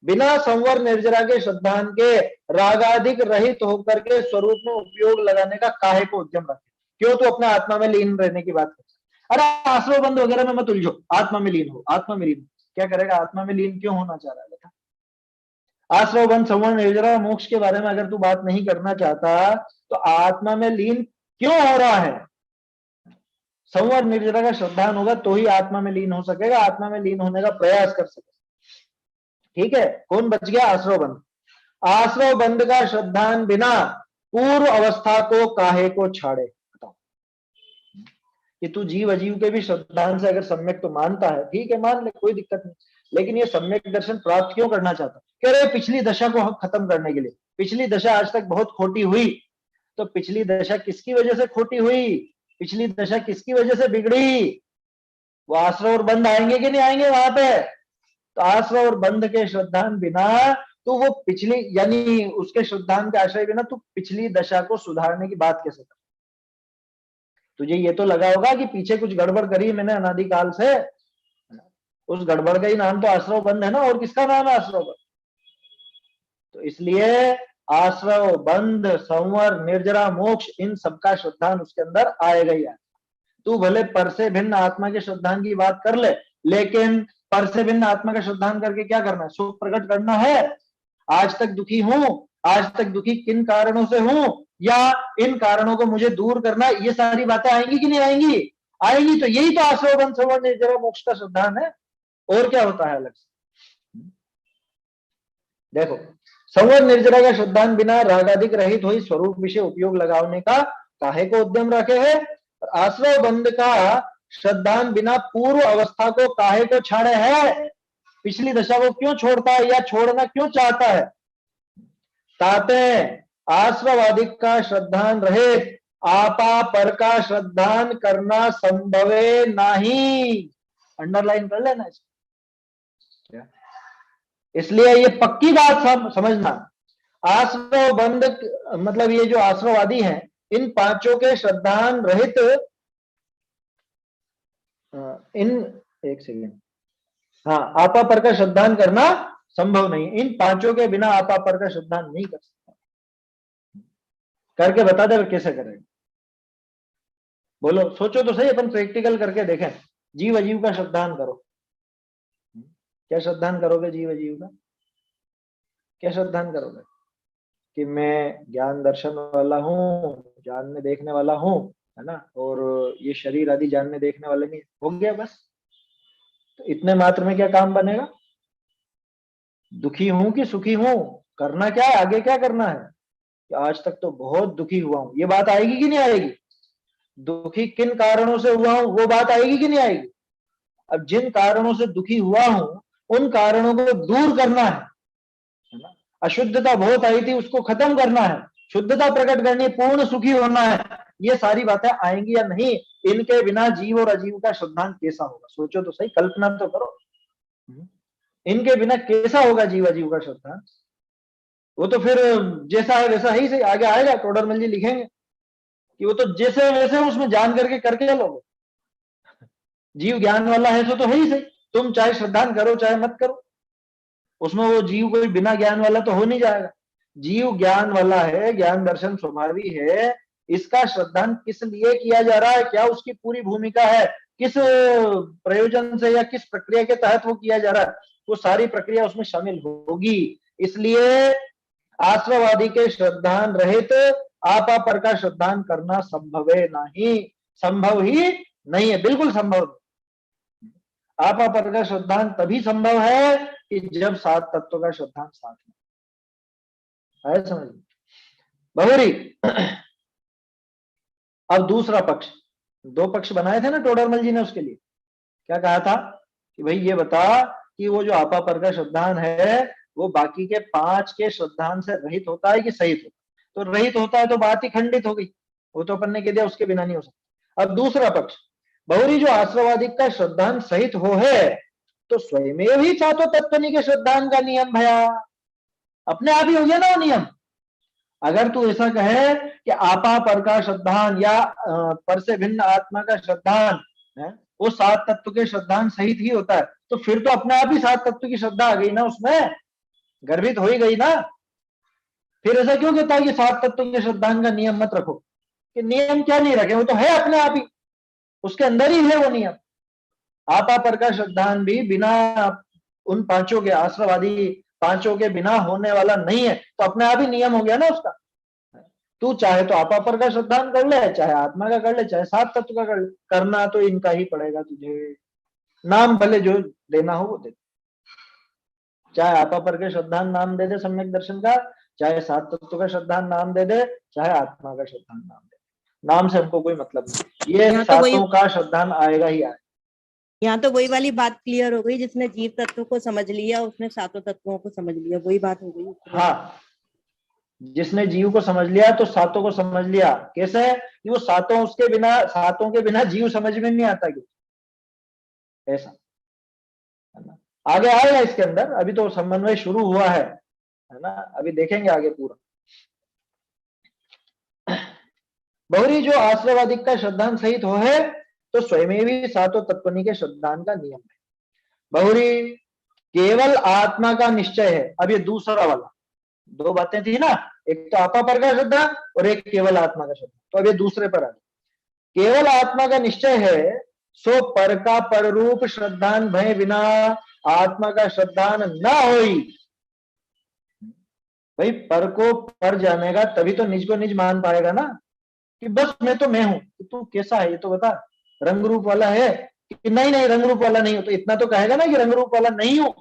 बिना संवर निर्जरा के श्रद्धान के रागाधिक रहित होकर के स्वरूप में उपयोग लगाने का काहे को उद्यम रखे। क्यों तो अपने आत्मा में लीन रहने की बात करता है। अरे आश्रव बंद वगैरह में मत उलझो, आत्मा में लीन हो, आत्मा में लीन। क्या करेगा, आत्मा में लीन क्यों होना चाह रहा है बेटा। आश्रव बंध संवर निर्जरा मोक्ष के बारे में अगर तू बात नहीं करना चाहता तो आत्मा में लीन क्यों हो रहा है। संवर निर्जरा का श्रद्धान होगा तो ही आत्मा में लीन हो सकेगा, आत्मा में लीन होने का प्रयास कर सकेगा। ठीक है, कौन बच गया, आश्रव बंध। आश्रव बंध का श्रद्धान बिना पूर्व अवस्था को काहे को छाड़े। बताओ कि तू जीव अजीव के भी श्रद्धान से अगर सम्यक तो मानता है, ठीक है मान ले, कोई दिक्कत नहीं, लेकिन ये सम्यक दर्शन प्राप्त क्यों करना चाहता, कह रहे पिछली दशा को खत्म करने के लिए। पिछली दशा आज तक बहुत खोटी हुई, तो पिछली दशा किसकी वजह से खोटी हुई, पिछली दशा किसकी वजह से बिगड़ी, वो आश्रव और बंध आएंगे कि नहीं आएंगे वहां पे। तो आश्रव और बंध के श्रद्धान बिना तो वो पिछली, यानी उसके श्रद्धान के आश्रय बिना तू पिछली दशा को सुधारने की बात कैसे कर। तुझे ये तो लगा होगा कि पीछे कुछ गड़बड़ करी मैंने अनादिकाल से, उस गड़बड़ का ही नाम तो आश्रव बंध है ना, और किसका नाम है आश्रव बंध। तो इसलिए आश्रव बंध संवर निर्जरा मोक्ष इन सबका श्रद्धान उसके अंदर आएगा ही आएगा। तू भले पर से भिन्न आत्मा के श्रद्धान की बात कर ले, लेकिन पर से भिन्न आत्मा का श्रद्धान करके क्या करना है, सुख प्रकट करना है। आज तक दुखी हूं, आज तक दुखी किन कारणों से हूं, या इन कारणों को मुझे दूर करना, ये सारी बातें आएंगी कि नहीं आएंगी, आएंगी। तो यही तो आश्रव बंध संवर निर्जरा मोक्ष का श्रद्धान है, और क्या होता है अलग से। देखो संवर निर्जरा का श्रद्धान बिना रागाधिक रहित हुई स्वरूप विषय उपयोग लगाने का काहे को उद्यम रखे है। आश्रव बंध का श्रद्धान बिना पूर्व अवस्था को काहे को छाड़े है। पिछली दशा को क्यों छोड़ता है या छोड़ना क्यों चाहता है? ताते आश्रवादिक का श्रद्धान रहित आपा पर का श्रद्धान करना संभवे नहीं। अंडरलाइन कर लेना इसको। इसलिए ये पक्की बात समझना, आश्रव बंध मतलब ये जो आश्रवादी हैं, इन पांचों के श्रद्धान रहित इन एक सेकेंड, हाँ, आपा पर का श्रद्धान करना संभव नहीं। इन पांचों के बिना आपा पर का श्रद्धान नहीं कर सकता। करके बता दे कैसे करेगा, बोलो, सोचो तो सही, अपन प्रैक्टिकल करके देखें। जीव अजीव का श्रद्धान करो। क्या श्रद्धान करोगे? जीव अजीव का क्या श्रद्धान करोगे? कि मैं ज्ञान दर्शन वाला हूँ, जानने देखने वाला हूँ, है ना, और ये शरीर आदि जानने देखने वाले नहीं, हो गया बस। तो इतने मात्र में क्या काम बनेगा? दुखी हूं कि सुखी हूं, करना क्या है, आगे क्या करना है? कि आज तक तो बहुत दुखी हुआ हूं, ये बात आएगी कि नहीं आएगी? दुखी किन कारणों से हुआ हूं, वो बात आएगी कि नहीं आएगी? अब जिन कारणों से दुखी हुआ हूं, उन कारणों को दूर करना है ना। अशुद्धता बहुत आई थी, उसको खत्म करना है, शुद्धता प्रकट करनी, पूर्ण सुखी होना है। ये सारी बातें आएंगी या नहीं? इनके बिना जीव और अजीव का श्रद्धान कैसा होगा? सोचो तो सही, कल्पना तो करो। इनके बिना कैसा होगा जीव अजीव का श्रद्धान? वो तो फिर जैसा है वैसा ही से आगे आएगा। टोडरमल जी लिखेंगे कि वो तो जैसे वैसे उसमें जान करके लोगे। जीव ज्ञान वाला है तो है ही सही, तुम चाहे श्रद्धान करो चाहे मत करो, उसमें वो जीव कोई बिना ज्ञान वाला तो हो नहीं जाएगा। जीव ज्ञान वाला है, ज्ञान दर्शन स्वभावी है, इसका श्रद्धान किस लिए किया जा रहा है, क्या उसकी पूरी भूमिका है, किस प्रयोजन से या किस प्रक्रिया के तहत वो किया जा रहा है, वो सारी प्रक्रिया उसमें शामिल होगी। इसलिए आश्रवादी के श्रद्धान रहित आपा पर का श्रद्धान करना संभव है नहीं, संभव ही नहीं है, बिल्कुल संभव नहीं। आपा पर का श्रद्धान तभी संभव है कि जब सात तत्व का श्रद्धान साथ में है, समझ। बहुरी अब दूसरा पक्ष, दो पक्ष बनाए थे ना टोडरमल जी ने, उसके लिए क्या कहा था कि भाई ये बता कि वो जो आपा पर का श्रद्धान है वो बाकी के पांच के श्रद्धान से रहित होता है कि सहित होता है? तो रहित होता है तो बात ही खंडित हो गई, वो तो अपन ने कह दिया उसके बिना नहीं हो सकता। अब दूसरा पक्ष, बहुरी जो आश्रवादिक का श्रद्धान सहित हो है, तो स्वयं ही सातों तत्वनी के श्रद्धान का नियम भया, अपने आप ही हो गया ना वो नियम। अगर तू ऐसा कहे कि आपा पर का श्रद्धान या पर से भिन्न आत्मा का श्रद्धान है, वो सात तत्व के श्रद्धान सहित ही होता है, तो फिर तो अपने आप ही सात तत्व की श्रद्धा आ गई ना, उसमें गर्भित हो ही गई ना। फिर ऐसा क्यों कहता है कि सात तत्व के श्रद्धान का नियम मत रखो? कि नियम क्या नहीं रखे, वो तो है अपने आप ही, उसके अंदर ही है वो नियम। आपा पर का श्रद्धान भी बिना उन पांचों के, आश्रवादी पांचों के बिना होने वाला नहीं है, तो अपने आप ही नियम हो गया ना उसका। तू चाहे तो आपा पर का श्रद्धान कर ले, चाहे आत्मा का कर ले, चाहे सात तत्व का कर ले, करना तो इनका ही पड़ेगा तुझे। नाम भले जो देना हो वो दे, चाहे आपा पर के श्रद्धान नाम दे दे सम्यक दर्शन का, चाहे सात तत्व का श्रद्धान नाम दे दे, चाहे आत्मा का श्रद्धान नाम दे, नाम से हमको कोई मतलब नहीं, ये सातों का श्रद्धान आएगा ही आएगा। यहाँ तो वही वाली बात क्लियर हो गई, जिसने जीव तत्व को समझ लिया उसने सातों तत्वों को समझ लिया, वही बात हो गई। हाँ, जिसने जीव को समझ लिया तो सातों को समझ लिया। कैसे? कि वो सातों उसके बिना, सातों के बिना जीव समझ में नहीं आता कि ऐसा है ना। आगे आएगा इसके अंदर, अभी तो समन्वय शुरू हुआ है ना, अभी देखेंगे आगे पूरा। बहुरी जो आश्रवादिक का श्रद्धान सहित हो है, तो स्वयं भी सातों तत्वनी के श्रद्धान का नियम है। बहुरी केवल आत्मा का निश्चय है। अब ये दूसरा वाला, दो बातें थी ना, एक तो आपा पर का श्रद्धा और एक केवल आत्मा का श्रद्धा, तो अब ये दूसरे पर आ गया। केवल आत्मा का निश्चय है, सो पर का पर रूप श्रद्धान भय बिना आत्मा का श्रद्धान न होई। भाई पर को पर जानेगा तभी तो निज को निज मान पाएगा ना, कि बस मैं तो मैं हूं, तू कैसा है ये तो बता, रंग रूप वाला है कि नहीं? नहीं रंग रूप वाला नहीं हो, तो इतना तो कहेगा ना कि रंग रूप वाला नहीं हूं,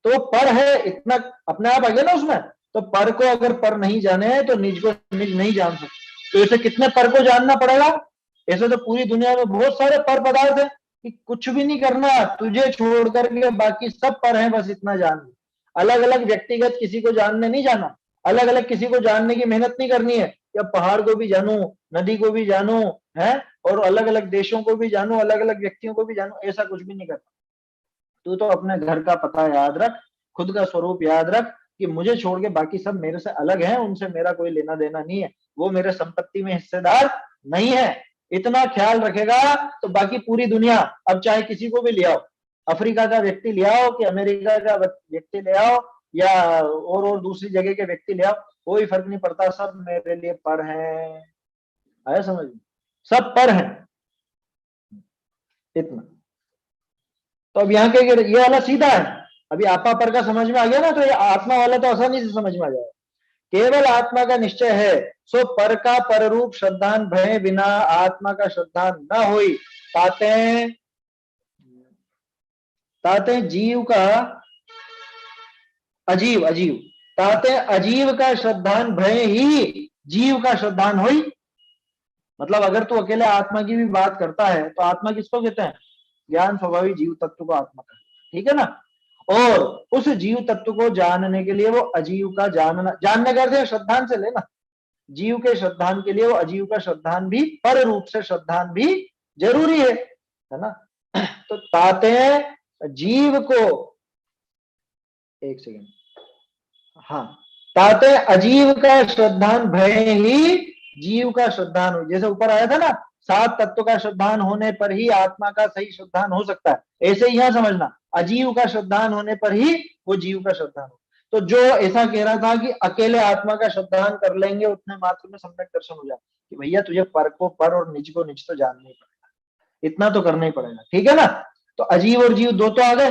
तो पर है, इतना अपने आप आ गया ना उसमें। तो पर को अगर पर नहीं जाने तो निज को निज नहीं जान सकते। तो ऐसे कितने पर को जानना पड़ेगा? ऐसे तो पूरी दुनिया में बहुत सारे पर पदार्थ है कि कुछ भी नहीं करना, तुझे छोड़ करके बाकी सब पर हैं, बस इतना जान। अलग अलग व्यक्तिगत किसी को जानने नहीं जाना, अलग अलग किसी को जानने की मेहनत नहीं करनी है, या पहाड़ को भी जानूं, नदी को भी जानूं, है, और अलग अलग देशों को भी जानूं, अलग अलग व्यक्तियों को भी जानूं, ऐसा कुछ भी नहीं करना। तू तो अपने घर का पता याद रख, खुद का स्वरूप याद रख कि मुझे छोड़ के बाकी सब मेरे से अलग हैं, उनसे मेरा कोई लेना देना नहीं है, वो मेरे संपत्ति में हिस्सेदार नहीं है। इतना ख्याल रखेगा तो बाकी पूरी दुनिया, अब चाहे किसी को भी ले आओ, अफ्रीका का व्यक्ति ले आओ कि अमेरिका का व्यक्ति ले आओ या और दूसरी जगह के व्यक्ति ले आओ, कोई फर्क नहीं पड़ता, सब मेरे लिए पर हैं। आया समझ में? सब पर हैं, इतना। तो अब यहाँ के ये वाला सीधा है, अभी आपा पर का समझ में आ गया ना, तो ये आत्मा वाला तो आसानी से समझ में आ जाएगा। केवल आत्मा का निश्चय है, सो पर का पर रूप श्रद्धान भय बिना आत्मा का श्रद्धान न होई। ताते जीव का अजीव, अजीव ताते अजीव का श्रद्धान भय ही जीव का श्रद्धान होई। मतलब अगर तू अकेले आत्मा की भी बात करता है तो आत्मा किसको कहते हैं? ज्ञान स्वभावी जीव तत्व को आत्मा कहते हैं, ठीक है ना। और उस जीव तत्व को जानने के लिए वो अजीव का जानने करते हैं, श्रद्धान से लेना, जीव के श्रद्धान के लिए वो अजीव का श्रद्धान भी, पर रूप से श्रद्धान भी जरूरी है ना। तो ताते जीव को, एक सेकेंड, हाँ, ताते अजीव का श्रद्धान भय ही जीव का श्रद्धान हो। जैसे ऊपर आया था ना, 7 तत्व का श्रद्धान होने पर ही आत्मा का सही श्रद्धान हो सकता है, ऐसे ही यहां समझना, अजीव का श्रद्धान होने पर ही वो जीव का श्रद्धान हो। तो जो ऐसा कह रहा था कि अकेले आत्मा का श्रद्धान कर लेंगे उतने मात्र में सम्यक दर्शन हो जाए, कि भैया तुझे पर को पर और निज को निज तो जानना ही पड़ेगा, इतना तो करना ही पड़ेगा, ठीक है ना। तो अजीव और जीव दो तो आ गए।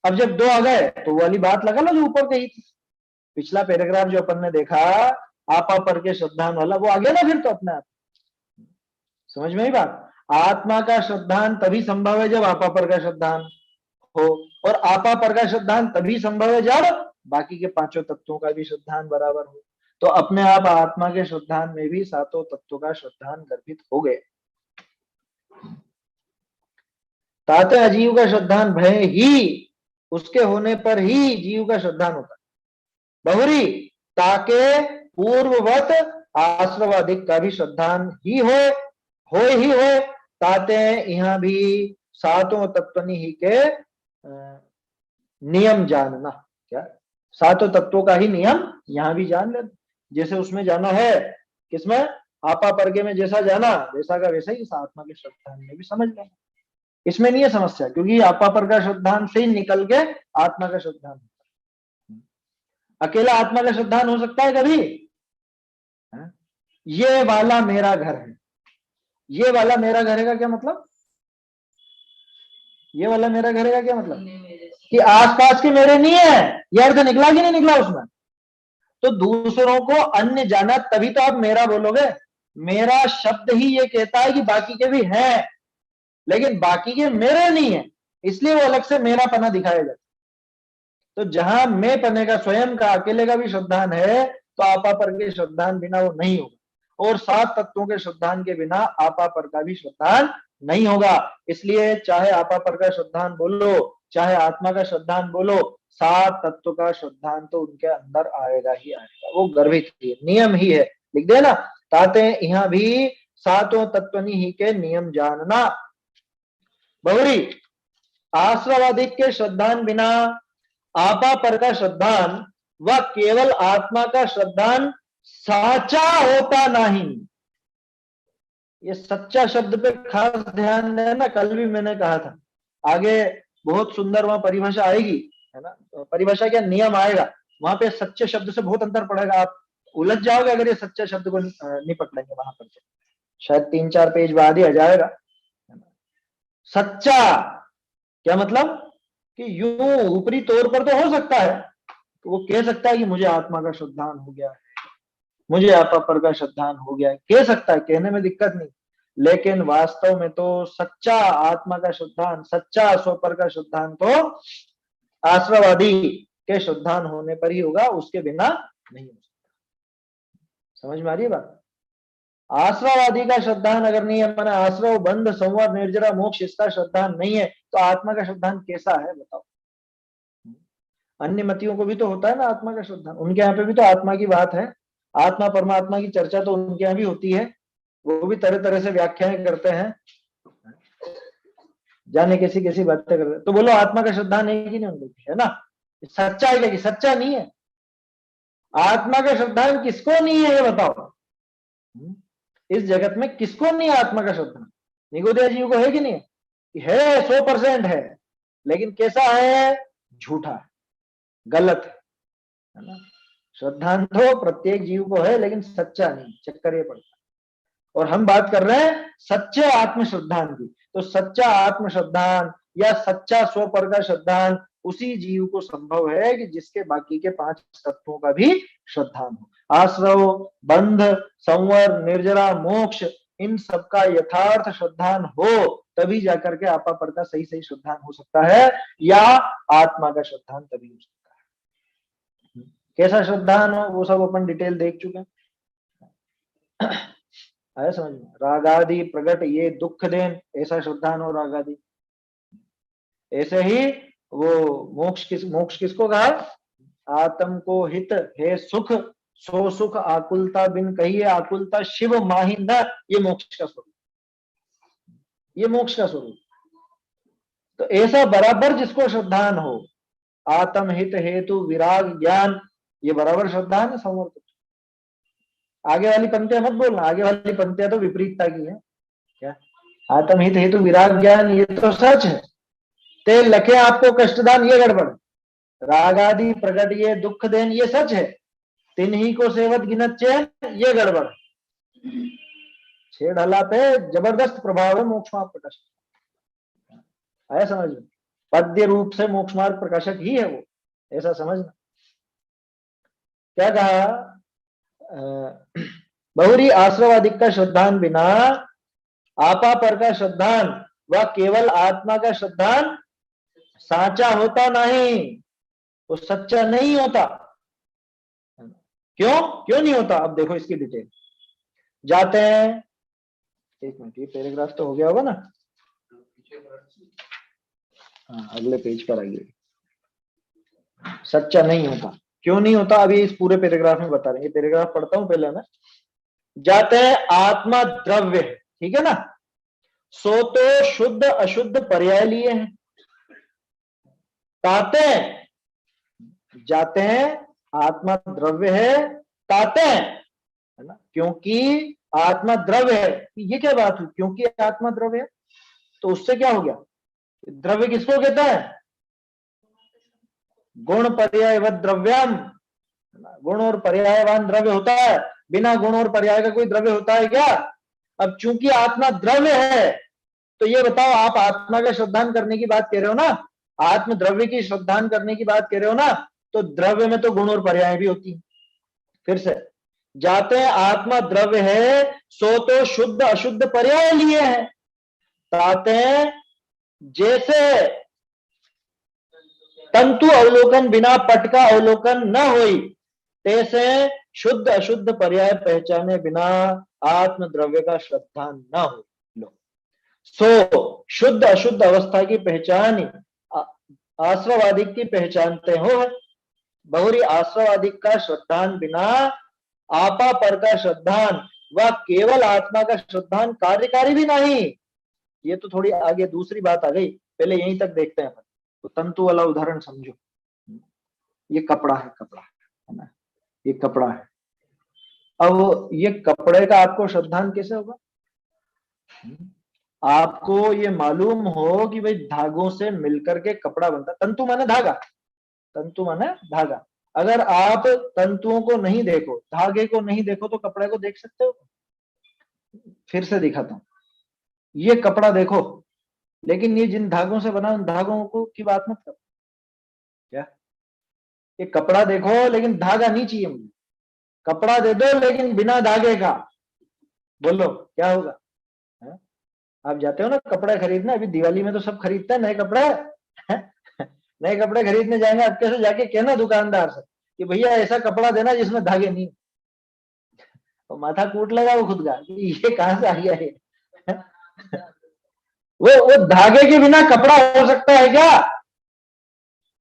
अब जब दो आ गए तो वाली बात लगा लो जो ऊपर कही थी, पिछला पैराग्राफ जो अपन ने देखा, आपा पर के श्रद्धान वाला, वो आ गया ना फिर तो अपने आप। समझ में ही बात? आत्मा का श्रद्धान तभी संभव है जब आपा पर का श्रद्धान हो, और आपा पर का श्रद्धान तभी संभव है जब बाकी के 5 तत्वों का भी श्रद्धान बराबर हो। तो अपने आप आत्मा के श्रद्धान में भी 7 तत्वों का श्रद्धान गर्भित हो गए। ताते अजीव का श्रद्धान भय ही, उसके होने पर ही जीव का श्रद्धान होता है। बहुरी ताके पूर्ववत आश्रवादिक का भी श्रद्धान ही हो ताते यहाँ भी 7 तत्वनि ही के नियम जानना। क्या 7 तत्वों का ही नियम यहाँ भी जान लेना, जैसे उसमें जाना है, किसमें? आपा परके में जैसा जाना वैसा का वैसा ही इस आत्मा के श्रद्धान में भी समझ लेना। इसमें नहीं है समस्या, क्योंकि आपा पर का श्रद्धान से ही निकल के आत्मा का श्रद्धान होता है। अकेला आत्मा का श्रद्धान हो सकता है कभी? ये वाला मेरा घर है, ये वाला मेरा घर है का क्या मतलब? ये वाला मेरा घर है का क्या मतलब? कि आसपास के मेरे नहीं है, ये अर्थ निकला कि नहीं निकला उसमें? तो दूसरों को अन्य जाना तभी तो आप मेरा बोलोगे। मेरा शब्द ही ये कहता है कि बाकी के भी हैं, लेकिन बाकी के मेरे नहीं है, इसलिए वो अलग से मेरा पना दिखाया जाता। तो जहां मैं पने का, स्वयं का, अकेले का भी श्रद्धान है, तो आपा पर के श्रद्धान बिना वो नहीं होगा, और 7 तत्वों के श्रद्धान के बिना आपा पर का भी श्रद्धान नहीं होगा। इसलिए चाहे आपा पर का श्रद्धान बोलो, चाहे आत्मा का श्रद्धान बोलो, 7 तत्व का श्रद्धान तो उनके अंदर आएगा ही आएगा, वो गर्भित ही नियम ही है। लिख देना, ताते यहाँ भी 7 तत्वनि ही के नियम जानना। बहुरी आश्रवादिक के श्रद्धान बिना आपा पर का श्रद्धान व केवल आत्मा का श्रद्धान साचा होता नहीं। ये सच्चा शब्द पे खास ध्यान देना, कल भी मैंने कहा था, आगे बहुत सुंदर वहां परिभाषा आएगी, है ना, परिभाषा क्या नियम आएगा, वहां पे सच्चे शब्द से बहुत अंतर पड़ेगा, आप उलझ जाओगे अगर ये सच्चे शब्द को नहीं पकड़ेंगे वहां पर, शायद 3-4 पेज बाद ही आ जाएगा। सच्चा क्या मतलब? कि यूं ऊपरी तौर पर तो हो सकता है, तो वो कह सकता है कि मुझे आत्मा का श्रद्धान हो गया है, मुझे आपा पर का श्रद्धान हो गया है, कह सकता है, कहने में दिक्कत नहीं, लेकिन वास्तव में तो सच्चा आत्मा का श्रद्धान, सच्चा स्वपर का श्रद्धान तो आश्रवादी के श्रद्धान होने पर ही होगा, उसके बिना नहीं हो सकता। समझ में आ रही है बात? आश्रवादी का श्रद्धान अगर नहीं है, माने आश्रव, बंध, संवर, निर्जरा, मोक्ष, इसका श्रद्धान नहीं है, तो आत्मा का श्रद्धान कैसा है बताओ। अन्य मतियों को भी तो होता है ना आत्मा का श्रद्धान, उनके यहाँ पे भी तो आत्मा की बात है, आत्मा परमात्मा की चर्चा तो उनके यहाँ भी होती है, वो भी तरह तरह से व्याख्याएं करते हैं, जाने कैसी कैसी बातें करते हैं। तो बोलो आत्मा का श्रद्धान है कि नहीं उनको, है ना? सच्चा है क्या कि सच्चा नहीं है? आत्मा का श्रद्धान किसको नहीं है ये बताओ, इस जगत में किसको नहीं है आत्मा का श्रद्धान? निगोदिया जी को है कि नहीं है? 100% है, लेकिन कैसा है? झूठा है, गलत है ना? श्रद्धान तो प्रत्येक जीव को है, लेकिन सच्चा नहीं, चक्कर ये पड़ता है। और हम बात कर रहे हैं सच्चे आत्म श्रद्धान की। तो सच्चा आत्म श्रद्धान या सच्चा स्वपर का श्रद्धान उसी जीव को संभव है कि जिसके बाकी के 5 तत्वों का भी श्रद्धान हो। आश्रव, बंध, संवर, निर्जरा, मोक्ष, इन सबका यथार्थ श्रद्धान हो, तभी जाकर के आपा पर का सही सही श्रद्धान हो सकता है, या आत्मा का श्रद्धान तभी हो सकता है। कैसा श्रद्धान हो वो सब अपन डिटेल देख चुके हैं, आया समझ में? रागादि प्रगट ये दुख देन, ऐसा श्रद्धान हो रागादि। ऐसे ही वो मोक्ष किसको कहा? आत्म को हित है सुख, सो सुख आकुलता बिन कहिए, आकुलता शिव माही न, ये मोक्ष का स्वरूप, ये मोक्ष का स्वरूप। तो ऐसा बराबर जिसको श्रद्धान हो, आत्म हित हेतु विराग ज्ञान, ये बराबर श्रद्धान है संवर्त। आगे वाली पंक्तियां मत बोलना, आगे वाली पंक्तियां तो विपरीतता की है। क्या? आत्म हित हेतु विराग ज्ञान, ये तो सच है। ते लखे आपको कष्टदान, ये गड़बड़। रागादि प्रगट ये दुख देन, ये सच है। तिन्ही को सेवत गिनत चैन, ये गड़बड़। छेड़ हला पे जबरदस्त प्रभाव है मोक्ष मार्ग प्रकाशक, आया समझ में? पद्य रूप से मोक्ष मार्ग प्रकाशक ही है वो, ऐसा समझना। क्या कहा? बहुरी आश्रवादिक का श्रद्धान बिना आपा पर का श्रद्धान व केवल आत्मा का श्रद्धान साचा होता नहीं, वो सच्चा नहीं होता। क्यों नहीं होता? अब देखो इसकी डिटेल। जाते हैं, एक मिनट, ये पैराग्राफ तो हो गया होगा ना? हाँ, अगले पेज पर आइए। सच्चा नहीं होता, क्यों नहीं होता? अभी इस पूरे पैराग्राफ में बता रहे हैं। ये पैराग्राफ पढ़ता हूं पहले मैं। जाते हैं आत्मा द्रव्य, ठीक है ना? सो तो शुद्ध अशुद्ध पर्याय लिए हैं। ताते जाते हैं, आत्मा द्रव्य है, ताते हैं, है ना? क्योंकि आत्मा द्रव्य है। ये क्या बात हुई? क्योंकि आत्मा द्रव्य है, तो उससे क्या हो गया? द्रव्य किसको कहता है? गुण पर्यायवत द्रव्यम, गुण और पर्यायवान द्रव्य होता है। बिना गुण और पर्याय का कोई द्रव्य होता है क्या? अब चूंकि आत्मा द्रव्य है, तो ये बताओ, आप आत्मा का श्रद्धान करने की बात कह रहे हो ना, आत्म द्रव्य की श्रद्धान करने की बात कर रहे हो ना, तो द्रव्य में तो गुण और पर्याय भी होती है। फिर से जाते हैं, आत्मा द्रव्य है, सो तो शुद्ध अशुद्ध पर्याय लिए हैं। ताते हैं, जैसे तंतु अवलोकन बिना पट का अवलोकन न होई, तैसे शुद्ध अशुद्ध पर्याय पहचाने बिना आत्म द्रव्य का श्रद्धान न हो। लो, सो शुद्ध अशुद्ध अवस्था की पहचान आश्रवादिक की पहचानते हो। बहुरी आश्रवादिक का श्रद्धान बिना आपा पर का श्रद्धान व केवल आत्मा का श्रद्धान कार्यकारी भी नहीं। ये तो थोड़ी आगे दूसरी बात आ गई, पहले यहीं तक देखते हैं। तो तंतु वाला उदाहरण समझो। ये कपड़ा है, कपड़ा है ना, ये कपड़ा है। अब ये कपड़े का आपको श्रद्धान कैसे होगा? आपको ये मालूम हो कि भाई धागों से मिलकर के कपड़ा बनता। तंतु माने धागा, तंतु माने धागा। अगर आप तंतुओं को नहीं देखो, धागे को नहीं देखो, तो कपड़े को देख सकते हो? फिर से दिखाता हूं। ये कपड़ा देखो, लेकिन ये जिन धागों से बना उन धागों को की बात मत करो। क्या? ये कपड़ा देखो, लेकिन धागा नहीं चाहिए मुझे। कपड़ा दे दो लेकिन बिना धागे का, बोलो क्या होगा? है? आप जाते हो ना कपड़े खरीदने, अभी दिवाली में तो सब खरीदते हैं नए कपड़े। नए कपड़े खरीदने जाएंगे, अब कैसे जाके कहना दुकानदार से कि भैया ऐसा कपड़ा देना जिसमें धागे नहीं। तो माथा कूट लगा वो खुद का कि ये कहां से आ गया है। वो धागे के बिना कपड़ा हो सकता है क्या?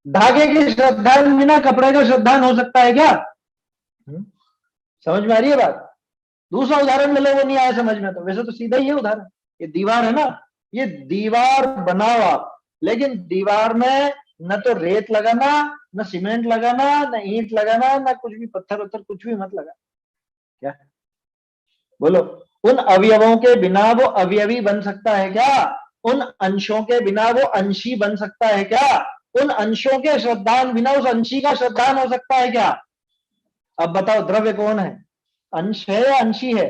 धागे की श्रद्धान बिना कपड़े का श्रद्धान हो सकता है क्या? समझ में आ रही है बात? दूसरा उदाहरण ले लो, वो नहीं आया समझ में तो वैसे तो सीधा ही है उदाहरण। ये दीवार है ना, ये दीवार बनाओ आप, लेकिन दीवार में न तो रेत लगाना, न सीमेंट लगाना, न ईंट लगाना, न कुछ भी पत्थर उत्थर कुछ भी मत लगा। क्या बोलो? उन अवयवों के बिना वो अवयवी बन सकता है क्या? उन अंशों के बिना वो अंशी बन सकता है क्या? उन अंशों के श्रद्धान बिना उस अंशी का श्रद्धान हो सकता है क्या? अब बताओ, द्रव्य कौन है? अंश है या अंशी है?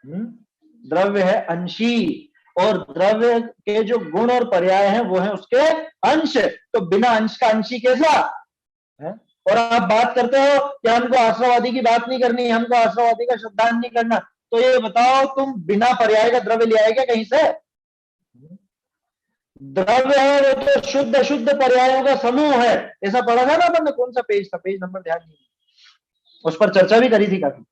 द्रव्य है अंशी, और द्रव्य के जो गुण और पर्याय हैं वो है उसके अंश। तो बिना अंश का अंशी कैसा है? और आप बात करते हो कि हमको आश्रवादी की बात नहीं करनी, हमको आश्रवादी का श्रद्धान नहीं करना, तो ये बताओ तुम बिना पर्याय का द्रव्य ले आएगा कहीं से? द्रव्य है वो तो शुद्ध अशुद्ध पर्यायों का समूह है। ऐसा पढ़ा था ना अपन ने, कौन सा पेज था, पेज नंबर ध्यान नहीं, उस पर चर्चा भी करी थी काफी।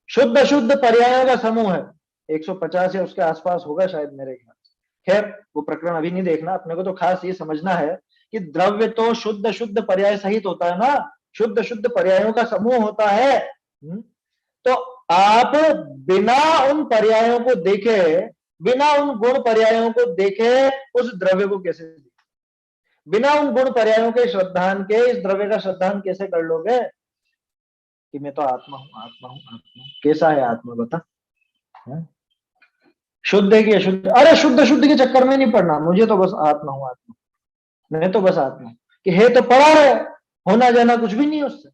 शुद्ध अशुद्ध पर्यायों का समूह है, 150 या उसके आसपास होगा शायद मेरे ख्याल से। खैर वो प्रकरण अभी नहीं देखना, अपने को तो खास ये समझना है कि द्रव्य तो शुद्ध शुद्ध पर्याय सहित होता है ना, शुद्ध शुद्ध पर्यायों का समूह होता है। तो आप बिना उन पर्यायों को देखे, बिना उन गुण पर्यायों को देखे उस द्रव्य को कैसे देखें? बिना उन गुण पर्यायों के श्रद्धान के इस द्रव्य का श्रद्धान कैसे कर लोगे कि मैं तो आत्मा हूं, आत्मा हूं, आत्मा हूं? कैसा है आत्मा बता? शुद्ध है कि अशुद्ध? अरे शुद्ध शुद्ध के चक्कर में नहीं पड़ना, मुझे तो बस आत्मा हूं, आत्मा, मैं तो बस आत्मा कि है तो पड़ा है, होना जाना कुछ भी नहीं उससे,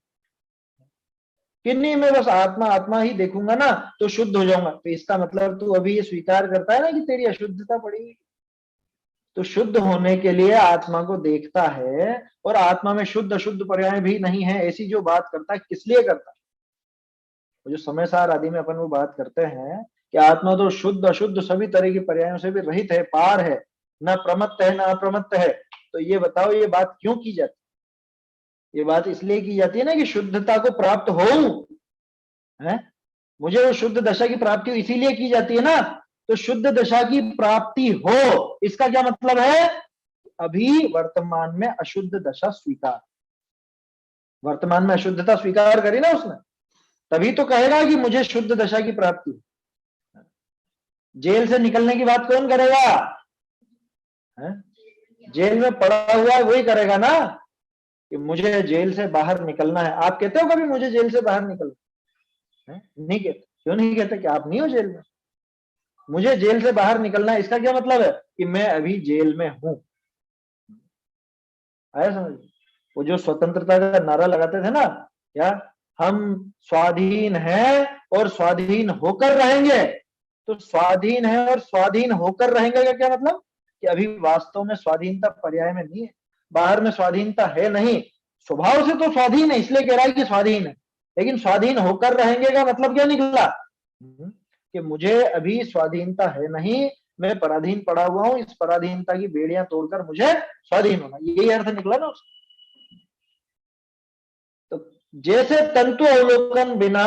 कि नहीं मैं बस आत्मा आत्मा ही देखूंगा ना तो शुद्ध हो जाऊंगा। तो इसका मतलब तू अभी ये स्वीकार करता है ना कि तेरी अशुद्धता पड़ी हुई, तो शुद्ध होने के लिए आत्मा को देखता है, और आत्मा में शुद्ध अशुद्ध पर्याय भी नहीं है, ऐसी जो बात करता है किस लिए करता है? जो समय सार आदि में अपन वो बात करते हैं कि आत्मा तो शुद्ध अशुद्ध सभी तरह की पर्यायों से भी रहित है, पार है, न प्रमत्त है न अप्रमत्त है। तो ये बताओ ये बात क्यों की जाती है? ये बात इसलिए की जाती है ना कि शुद्धता को प्राप्त हो, है मुझे वो शुद्ध दशा की प्राप्ति इसीलिए की जाती है ना। तो शुद्ध दशा की प्राप्ति हो, इसका क्या मतलब है? अभी वर्तमान में अशुद्ध दशा स्वीकार, वर्तमान में अशुद्धता स्वीकार करी ना उसने, तभी तो कहेगा कि मुझे शुद्ध दशा की प्राप्ति। जेल से निकलने की बात कौन करेगा? है? जेल में पड़ा हुआ है वही करेगा ना कि मुझे जेल से बाहर निकलना है। आप कहते हो कभी मुझे जेल से बाहर निकलना है? नहीं कहते। क्यों नहीं कहते? कि आप नहीं हो जेल में। मुझे जेल से बाहर निकलना है, इसका क्या मतलब है? कि मैं अभी जेल में हूं। आया समझ? वो जो स्वतंत्रता का नारा लगाते थे ना, क्या हम स्वाधीन हैं और स्वाधीन होकर रहेंगे। तो स्वाधीन है और स्वाधीन होकर रहेंगे का क्या मतलब? कि अभी वास्तव में स्वाधीनता पर्याय में नहीं है, बाहर में स्वाधीनता है नहीं, स्वभाव से तो स्वाधीन है इसलिए कह रहा है कि स्वाधीन है, लेकिन स्वाधीन होकर रहेंगे का मतलब क्या निकला? कि मुझे अभी स्वाधीनता है नहीं, मैं पराधीन पड़ा हुआ हूं, इस पराधीनता की बेड़ियां तोड़कर मुझे स्वाधीन होना, यही अर्थ निकला ना उसका। तो जैसे तंतु अवलोकन बिना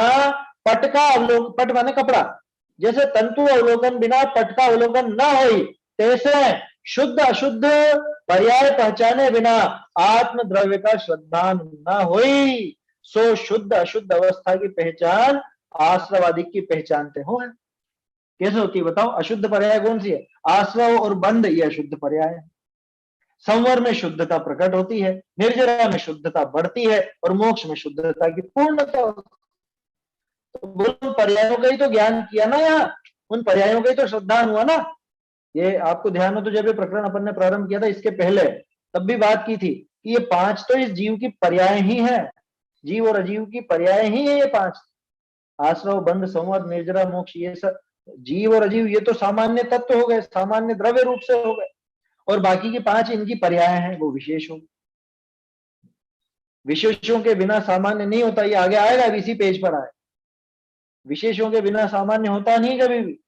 पट का अवलोकन, पट माने कपड़ा, जैसे तंतु अवलोकन बिना पट का अवलोकन न हो, तैसे शुद्ध अशुद्ध पर्याय पहचाने बिना आत्म द्रव्य का श्रद्धान न होई, सो शुद्ध अशुद्ध अवस्था की पहचान आश्रवादी की पहचानते हो। कैसे होती है बताओ? अशुद्ध पर्याय कौन सी है? आश्रव और बंध, ये अशुद्ध पर्याय है। संवर में शुद्धता प्रकट होती है, निर्जरा में शुद्धता बढ़ती है, और मोक्ष में शुद्धता की पूर्णता होती है। तो उन पर्यायों का ही तो ज्ञान किया ना, यहाँ उन पर्यायों का ही तो श्रद्धान हुआ ना। ये आपको ध्यान हो तो जब ये प्रकरण अपन ने प्रारंभ किया था इसके पहले, तब भी बात की थी कि ये 5 तो इस जीव की पर्याय ही है, जीव और अजीव की पर्याय ही है ये 5। आश्रव बंध संवर निर्जरा मोक्ष, ये सब जीव और अजीव ये तो सामान्य तत्व हो गए, सामान्य द्रव्य रूप से हो गए, और बाकी की 5 इनकी पर्याय हैं, वो विशेष हो। विशेषों के बिना सामान्य नहीं होता, ये आगे आएगा, अब इसी पेज पर आए। विशेषों के बिना सामान्य होता नहीं कभी भी।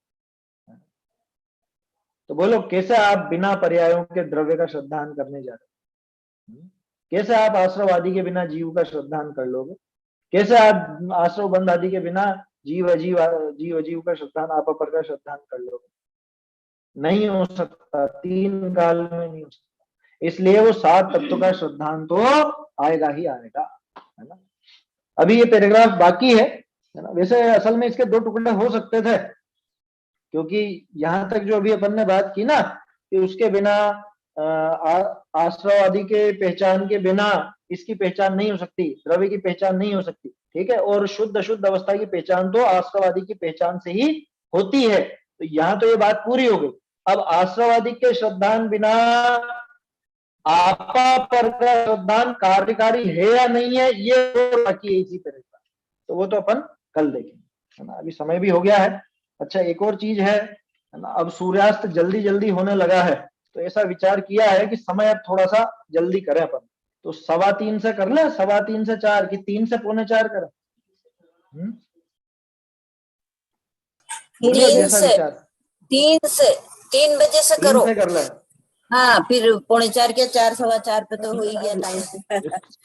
तो बोलो कैसे आप बिना पर्यायों के द्रव्य का श्रद्धान करने जा रहे हैं? कैसे आप आश्रव आदि के बिना जीव का श्रद्धान कर लोगे? कैसे आप आश्रव बंध आदि के बिना जीव अजीव जीव अजीव का श्रद्धान आप अपर का श्रद्धान कर लो, नहीं हो सकता, 3 काल में नहीं हो सकता। इसलिए वो 7 तत्व का श्रद्धान तो आएगा ही आएगा, है ना। अभी ये पैराग्राफ बाकी है ना। वैसे असल में इसके 2 टुकड़े हो सकते थे, क्योंकि यहां तक जो अभी अपन ने बात की ना कि उसके बिना आश्रव आदि के पहचान के बिना इसकी पहचान नहीं हो सकती, द्रव्य की पहचान नहीं हो सकती, ठीक है। और शुद्ध अशुद्ध अवस्था की पहचान तो आश्रव आदि की पहचान से ही होती है। तो यहाँ तो ये बात पूरी हो गई। अब आश्रव आदि के श्रद्धान बिना आपा पर का श्रद्धान कार्यकारी है या नहीं है, ये बाकी है इसी तरह का, तो वो तो अपन कल देखेंगे, है ना। अभी समय भी हो गया है। अच्छा, एक और चीज है ना, अब सूर्यास्त जल्दी जल्दी होने लगा है, तो ऐसा विचार किया है कि समय अब थोड़ा सा जल्दी करें अपन, तो 3:15 से कर ले, 3:15 से 4 की 3 से 3:45 करें। 3 बजे से करो। 3 से कर ले। हाँ, फिर 3:45 के 4, 4:15 पे तो हो ही गया टाइम।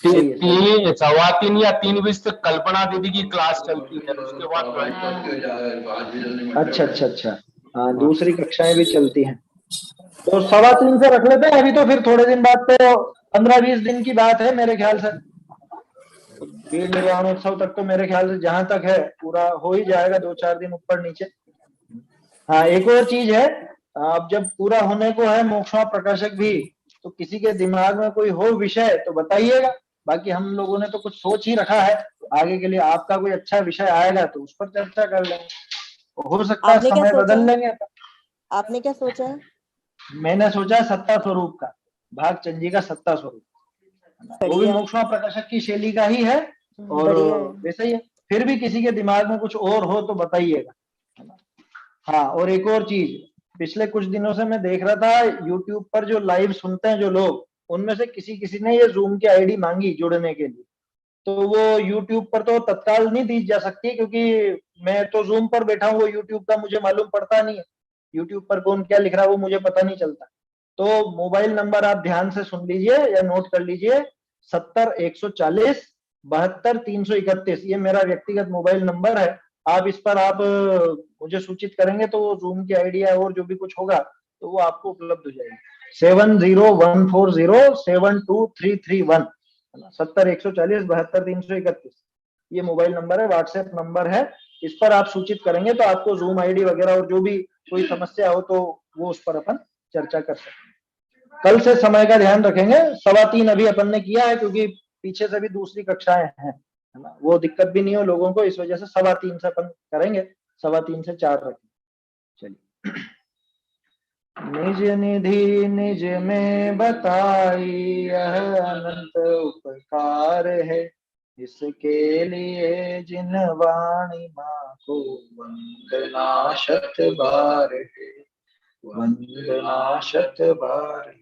3:15 या 3:20 तक कल्पना दीदी की क्लास चलती है, उसके बाद अच्छा, हाँ, दूसरी कक्षाएं भी चलती हैं, तो 3:15 से रख लेते हैं। अभी तो फिर थोड़े दिन बाद तो 15-20 दिन की बात है मेरे ख्याल से, भीड़ निर्वाणोत्सव तक तो मेरे ख्याल से जहां तक है पूरा हो ही जाएगा, 2-4 दिन ऊपर नीचे। हाँ, एक और चीज है, अब जब पूरा होने को है मोक्षमा प्रकाशक भी, तो किसी के दिमाग में कोई हो विषय तो बताइएगा। बाकी हम लोगों ने तो कुछ सोच ही रखा है आगे के लिए, आपका कोई अच्छा विषय आएगा तो उस पर चर्चा कर लेंगे, हो सकता है समय बदल लेंगे। आपने क्या सोचा है? मैंने सोचा है सत्ता स्वरूप का, भागचंद जी का सत्ता स्वरूप, वो भी मोक्षमा प्रकाशक की शैली का ही है और वैसे ही है। फिर भी किसी के दिमाग में कुछ और हो तो बताइएगा। हाँ, और एक और चीज, पिछले कुछ दिनों से मैं देख रहा था यूट्यूब पर जो लाइव सुनते हैं जो लोग, उनमें से किसी ने ये जूम की आईडी मांगी जुड़ने के लिए, तो वो यूट्यूब पर तो तत्काल नहीं दी जा सकती, क्योंकि मैं तो जूम पर बैठा हूँ, वो यूट्यूब का मुझे मालूम पड़ता नहीं है, यूट्यूब पर कौन क्या लिख रहा है वो मुझे पता नहीं चलता। तो मोबाइल नंबर आप ध्यान से सुन लीजिए या नोट कर लीजिए, 70-140-72-331, ये मेरा व्यक्तिगत मोबाइल नंबर है। आप इस पर आप मुझे सूचित करेंगे तो वो जूम की आइडिया और जो भी कुछ होगा तो वो आपको उपलब्ध हो जाएगी। 70-140-72331, 70-140-72-331, ये मोबाइल नंबर है, व्हाट्सएप नंबर है। इस पर आप सूचित करेंगे तो आपको जूम आईडी वगैरह और जो भी कोई समस्या हो तो वो उस पर अपन चर्चा कर सकते हैं। कल से समय का ध्यान रखेंगे, 3:15 अभी अपन ने किया है क्योंकि पीछे से भी दूसरी कक्षाएं हैं, है ना, वो दिक्कत भी नहीं हो लोगों को, इस वजह से 3:15 से अपन करेंगे, 3:15 से 4 रखेंगे। चलिए। निज निधि निज में बताई यह अनंत उपकार है, इसके लिए जिन वाणी माँ को वंदना 100 बार है, वंदना 100 बार।